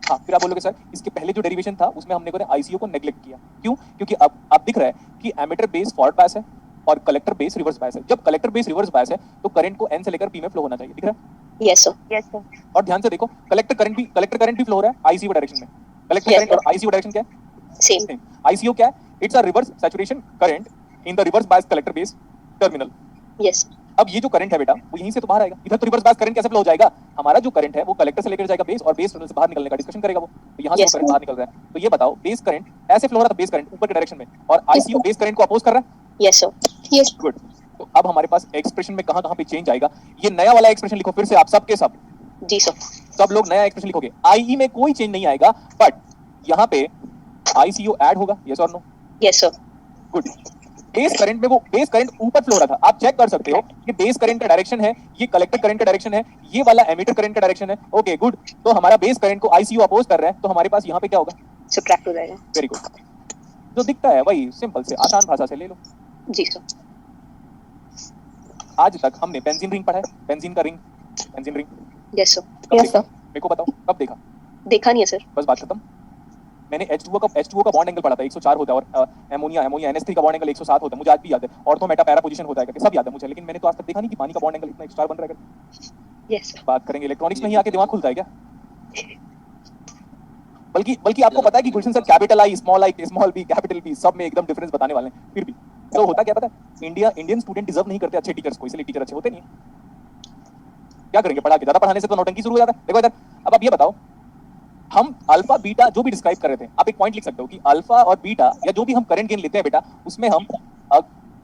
हाँ, फिर आप बोलोगे सर इसके पहले जो डेरिवेशन था उसमें हमने आईसीओ को नेग्लेक्ट किया, क्यों? क्योंकि अब दिख रहा है कि एमिटर बेस फॉरवर्ड बायस है और कलेक्टर बेस रिवर्स बायस है। जब कलेक्टर बेस रिवर्स बायस है तो करंट को एन से लेकर पी में फ्लो होना चाहिए, दिख रहा है? Yes sir. Yes sir. और ध्यान से देखो, कलेक्टर करंट भी फ्लो हो रहा है आईसीओ डायरेक्शन में। कलेक्टर Yes, करंट और आईसीओ डायरेक्शन क्या है? सेम। आईसीओ क्या है? It's a reverse saturation current in the reverse bias collector base terminal. Yes. अब ये जो करंट है बेटा वो यहीं से तो बाहर आएगा, इधर तो रिवर्स बायस करंट कैसे फ्लो हो जाएगा? हमारा जो करंट है वो कलेक्टर से लेकर जाएगा बेस, और बेस टर्मिनल से बाहर निकलने का डिस्कशन करेगा वो, तो यहाँ से Yes, वो करंट बाहर निकल रहा है। तो ये बताओ, बेस करंट ऐसे फ्लो हो रहा था, बेस करंट ऊपर के डायरेक्शन में, और आईसीओ बेस करंट को अपोज कर रहा है। Yes sir. Yes. गुड। तो अब हमारे पास एक्सप्रेशन में कहां पे चेंज आएगा? ये नया वाला एक्सप्रेशन लिखो फिर से आप सबके सब, जी सर। सब लोग नया एक्सप्रेशन लिखोगे। आईई में कोई चेंज नहीं आएगा, बट यहाँ पे आईसीओ ऐड होगा, यस और no? Yes sir. Good. Base current में वो बेस करंट ऊपर फ्लो हो रहा था, आप चेक कर सकते हो कि बेस करंट का डायरेक्शन है, ये कलेक्टर करंट का डायरेक्शन है, ये वाला एमिटर करंट का डायरेक्शन है। ओके गुड, तो हमारा बेस करंट को आईसीओ अपोज कर रहा है, तो हमारे पास यहाँ पे क्या होगा? सब्ट्रैक्ट हो जाएगा। Very good. जो दिखता है वही सिंपल से आसान भाषा से ले लो। जी सर। आज तक हमने बेंजीन रिंग पढ़ा है, बेंजीन का ring, benzene ring yes sir. कब Yes, देखा? sir. मेरे को बताओ कब देखा? देखा नहीं है सर। बस बात खत्म। मैंने H2O का बॉन्ड एंगल पढ़ा था 104 होता है, और अमोनिया NH3 का बॉन्ड एंगल 107 होता है, मुझे आज भी याद है। ऑर्थो मेटा पैरा पोजीशन होता है करके सब याद है मुझे, लेकिन मैंने तो आज तक देखा नहीं कि पानी का बॉन्ड एंगल इतना 104 बन रहा है करके। Yes sir. बात करेंगे इलेक्ट्रॉनिक्स में ही आके दिमाग खुलता है क्या? बल्कि आपको पता है कि Gulshan sir capital I, small B, capital B सब में एकदम डिफरेंस बताने वाले हैं, फिर भी तो होता क्या पता है? इंडियन स्टूडेंट डिजर्व नहीं करते अच्छे टीचर्स को, इसलिए टीचर अच्छे होते नहीं है। क्या करेंगे पढ़ा के? ज्यादा पढ़ाने से तो नौटंकी शुरू हो जाता है। देखो इधर, अब आप ये बताओ, हम अल्फा बीटा जो भी डिस्क्राइब कर रहे थे, आप एक पॉइंट लिख सकते हो कि अल्फा और बीटा या जो भी हम करंट गेन लेते हैं बेटा, उसमें हम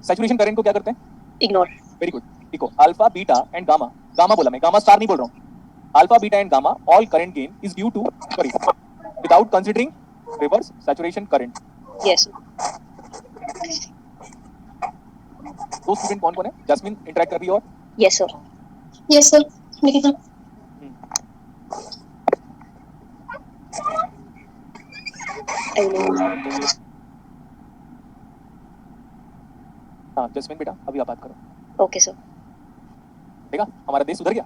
सैचुरेशन करंट को क्या करते हैं? इग्नोर। Very good. देखो alpha beta and gamma, gamma बोला मैं, गामा स्टार नहीं बोल रहा हूँ। Alpha beta and gamma all current gain is due to sorry without considering reverse saturation current. Yes. दो स्टूडेंट कौन है? जैस्मिन इंटरेक्ट कर रही है, और yes sir. Yes, sir. Nikita. I know. हाँ जैस्मिन बेटा अभी आप बात करो। Okay sir. देखा हमारा देश सुधर गया।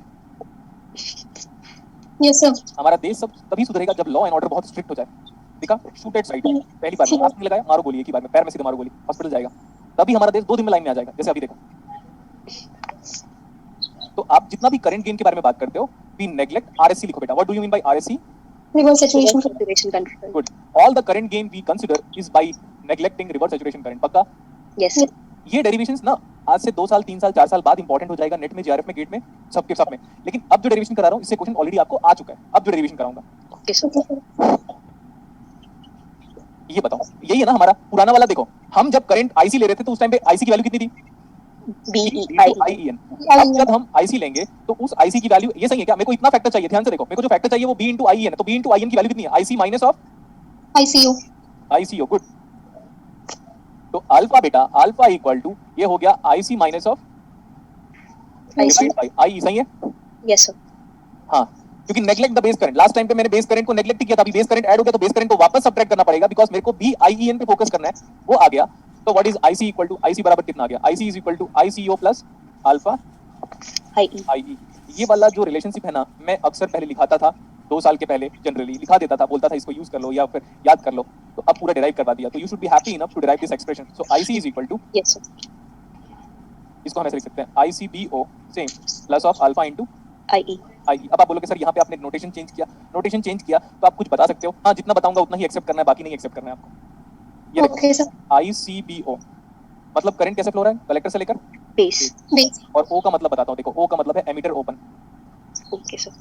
Yes, sir. हमारा देश सब तभी सुधरेगा जब लॉ एंड ऑर्डर बहुत स्ट्रिक्ट हो जाए। देखा, शूट एट साइट पहली बार में आपने लगाया, मारो गोली एक ही बार में, पैर में सीधे मारो गोली, हॉस्पिटल जाएगा। तभी हमारा देश 2 दिन में लाइन में आ जाएगा, जैसे अभी देखो। तो आप जितना भी करंट गेन के बारे में बात करते हो, वी नेग्लेक्ट आरएससी लिखो बेटा। What do you mean by RSC? Reverse saturation. Saturation control. Good. All the current gain we consider is by neglecting reverse saturation current. पक्का? यस। ये डेरिवेशंस ना आज से 2 साल 3 साल 4 साल बाद इंपॉर्टेंट हो जाएगा, नेट में, जीआरएफ में, गेट में, सबके सब में। लेकिन अब जो डेरिवेशन करा रहा हूँ इससे क्वेश्चन ऑलरेडी आपको आ चुका है, अब जो डेरिवेशन कराऊंगा। Okay sir. ये बताओ, यही है ना हमारा पुराना वाला? देखो हम जब करंट आईसी ले रहे थे तो उस टाइम पे आईसी की वैल्यू कितनी थी? BEIEN। अब जब हम आईसी लेंगे तो उस आईसी की वैल्यू, ये सही है क्या? मेरे को इतना फैक्टर चाहिए, ध्यान से देखो, मेरे को जो फैक्टर चाहिए वो B into IEN है, तो B into IEN की वैल्यू कितनी है? IC minus of ICU. ICO। गुड। तो अल्फा बेटा, अल्फा इक्वल टू ये हो गया IC minus of I see. Divide by I, सही है? Yes, sir. हाँ, क्योंकि neglect the base current, last time पे मैंने बेस करंट को नेगलेक्ट किया था, अभी बेस करंट ऐड हो गया तो बेस करंट को वापस सब्ट्रैक्ट करना पड़ेगा बिकॉज़ मेरे को भी आईईएन पे फोकस करना है, वो आ गया। तो what is IC equal to, IC बराबर कितना आ गया? IC is equal to ICO plus alpha IE. IE. ये वाला जो रिलेशनशिप है ना, मैं अक्सर पहले लिखाता था, 2 साल के पहले जनरली लिखा देता था, बोलता था इसको यूज कर लो या फिर याद कर लो, तो अब पूरा डिराइव करवा दिया। तो you should be happy enough to derive this expression. So IC is equal to, Yes, sir. इसको हम ऐसे लिख सकते हैं, ICBO same plus of alpha into IE. I. अब आप बोलोगे सर यहाँ पे आपने नोटेशन चेंज किया, नोटेशन चेंज किया तो आप कुछ बता सकते हो? हाँ, जितना बताऊंगा उतना ही एक्सेप्ट करना है, बाकी नहीं एक्सेप्ट करना है आपको। ये देखो, Okay, sir. आईसीबीओ मतलब करंट कैसे फ्लो रहा है, कलेक्टर से लेकर, Base. Base. और ओ का मतलब बताता हूँ। देखो, ओ का मतलब है emitter open, Okay, sir.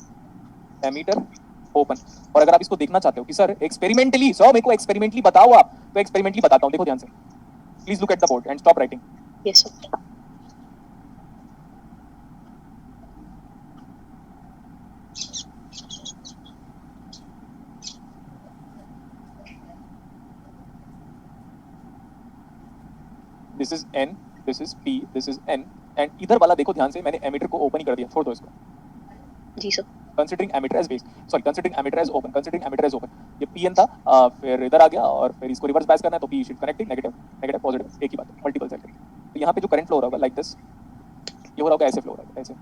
Emitter open. और अगर आप इसको देखना चाहते हो कि सर एक्सपेरिमेंटली, सर मेरे को एक्सपेरिमेंटली बताओ आप, तो एक्सपेरिमेंटली बताता हूँ, देखो ध्यान से, please look at the board and stop writing. Yes, sir. This is an, this is P, this is an, and इधर वाला देखो ध्यान से, मैंने एमीटर को ओपन ही कर दिया, छोड़ दो इसको। Ji sir. Considering emitter as base, sorry considering emitter as open, considering emitter as open, ये पीएन था, फिर इधर आ गया और फिर इसको रिवर्स बायस करना है तो P should connecting, negative negative positive, एक ही बात है, मल्टीपल साइड। तो यहाँ पे जो करंट फ्लो हो रहा होगा लाइक दिस, ये हो रहा होगा ऐसे, फ्लो हो रहा है ऐसे।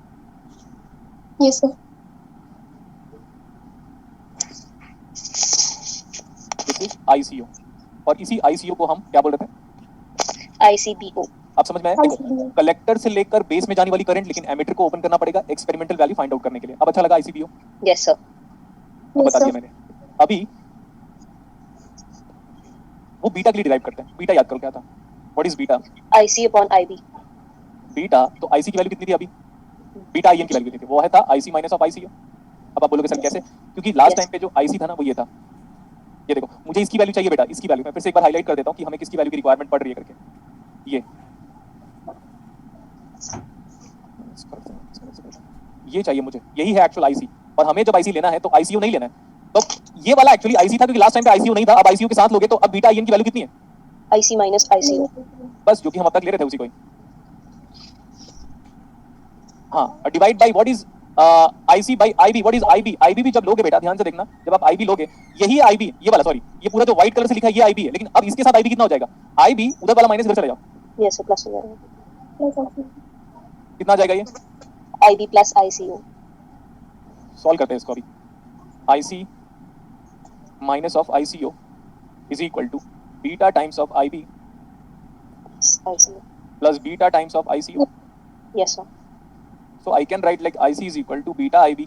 Yes, sir. This is ICO, और इसी आईसीओ को हम क्या बोल रहे थे? ICBO. आप समझ में आया? देखो, कलेक्टर से लेकर बेस में जाने वाली करंट, लेकिन एमीटर को ओपन करना पड़ेगा एक्सपेरिमेंटल वैल्यू फाइंड आउट करने के लिए। अब अच्छा लगा आईसीबीओ? Yes, sir. तो Yes, बता sir. दिया मैंने। अभी वो बीटा के लिए डिराइव करते हैं, बीटा याद करो क्या था? What is beta? IC upon IB. Beta, तो आईसी की वैल्यू कितनी थी अभी? बीटा आईएन की वैल्यू कितनी थी? वो है था आईसी माइनस ऑफ आईसीओ। अब आप बोलोगे सर कैसे? क्योंकि लास्ट टाइम पे जो आईसी था ना वो ये था, ये देखो, मुझे इसकी वैल्यू चाहिए बेटा, इसकी वैल्यू मैं फिर से एक बार हाईलाइट कर देता हूँ कि हमें किसकी वैल्यू की रिक्वायरमेंट पड़ रही है करके। ये चाहिए मुझे, यही है एक्चुअल आईसी। और हमें जब आईसी लेना है तो आईसीयू नहीं लेना है, तो ये वाला एक्चुअली आईसी था, क्योंकि लास्ट टाइम पे आईसीयू नहीं था, अब आईसीयू के साथ लोगे तो अब बीटा आईएन की वैल्यू कितनी है? IC minus ICO. बस, जो कि हम अब तक ले रहे थे उसी को ही। हाँ, divide by what is IC by IB, what is IB? IB भी जब लोगे बेटा, ध्यान से देखना, जब आप आईबी लोगे, यही आईबी, ये वाला, सॉरी, ये पूरा जो व्हाइट कलर से लिखा है ये आईबी है, लेकिन अब इसके साथ आईबी कितना हो जाएगा? आईबी उधर वाला माइनस इधर चले जाओ, Yes, sir. Plus हो जाएगा. Plus also. कितना आ जाएगा ये? IB plus ICO. सॉल्व करते हैं इसको अभी। IC minus of ICO is equal to beta times of IB ICO. Plus beta times of ICO. Yes, sir. So I can write like IC is equal to beta IB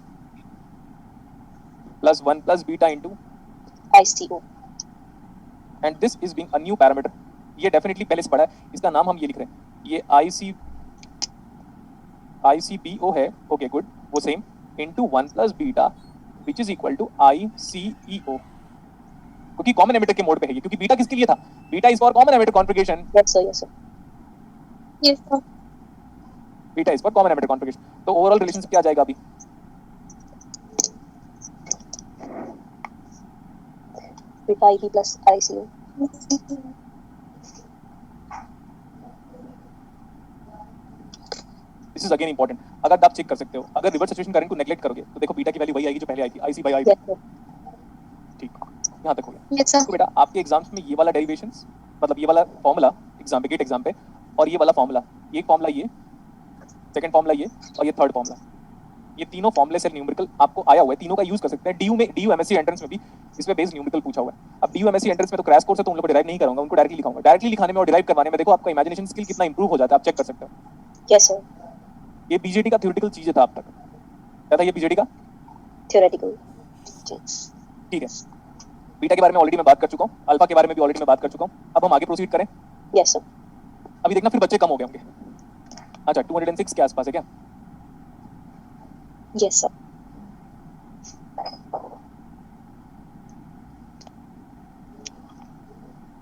plus 1 plus beta into, ICO. and this is being a new parameter. ये definitely पहले से पढ़ा है, इसका नाम हम ये लिख रहे हैं, ये ICBO है, okay good, वो same into 1 plus beta which is equal to ICEO, क्योंकि कॉमन एमिटर के मोड पे है ये, क्योंकि बीटा किसके लिए था? Beta is for common emitter configuration, Yes, sir. Yes, sir. Yes, sir. Beta is for common emitter configuration. तो ओवरऑल रिलेशनशिप क्या आ जाएगा अभी? Beta IB plus ICO. This is again important, अगर आप चेक कर सकते हो, अगर रिवर्स सैचुरेशन करंट को नेगलेक्ट करोगे तो देखो बीटा की वैल्यू वही आएगी जो पहले आई थी, IC by IB. Yes, sir. ठीक, यहाँ तक हो गया। Yes, sir. तो बेटा आपके एग्जाम्स में ये वाला डेरिवेशंस, मतलब ये वाला फॉर्मूला एग्जाम पे, गेट एग्जाम पे, और ये वाला फॉर्मूला, ये फॉर्मूला, ये सेकंड फॉर्मूला, ये और ये थर्ड फॉर्मूला, ये तीनों फॉर्मूले से न्यूमेरिकल आपको आया हुआ है, तीनों का यूज कर सकते हैं। डीयू में, डीयू एमएससी एंट्रेंस में भी इस पे बेस्ड न्यूमेरिकल पूछा हुआ है। अब डीयू एमएससी एंट्रेंस में तो क्रैश कोर्स है, तो उन लोगों को डिराइव नहीं करूंगा, उनको डायरेक्टली लिखाऊंगा। डायरेक्टली लिखाने में और डिराइव करवाने में देखो आपका इमेजिनेशन स्किल कितना इंप्रूव हो जाता है, आप चेक कर सकते हो। Yes, sir. ये बीजेटी का थ्योरेटिकल चीज था अब तक, क्या था ये बीजेटी का? Theoretical. जी. ठीक है, बीटा के बारे में ऑलरेडी मैं बात कर चुका हूँ, अल्फा के बारे में भी ऑलरेडी मैं बात कर चुका हूँ। अब हम आगे प्रोसीड करें। Yes, sir. अभी देखना फिर बच्चे कम हो गए होंगे। अच्छा, 206 के आसपास है क्या? Yes, sir.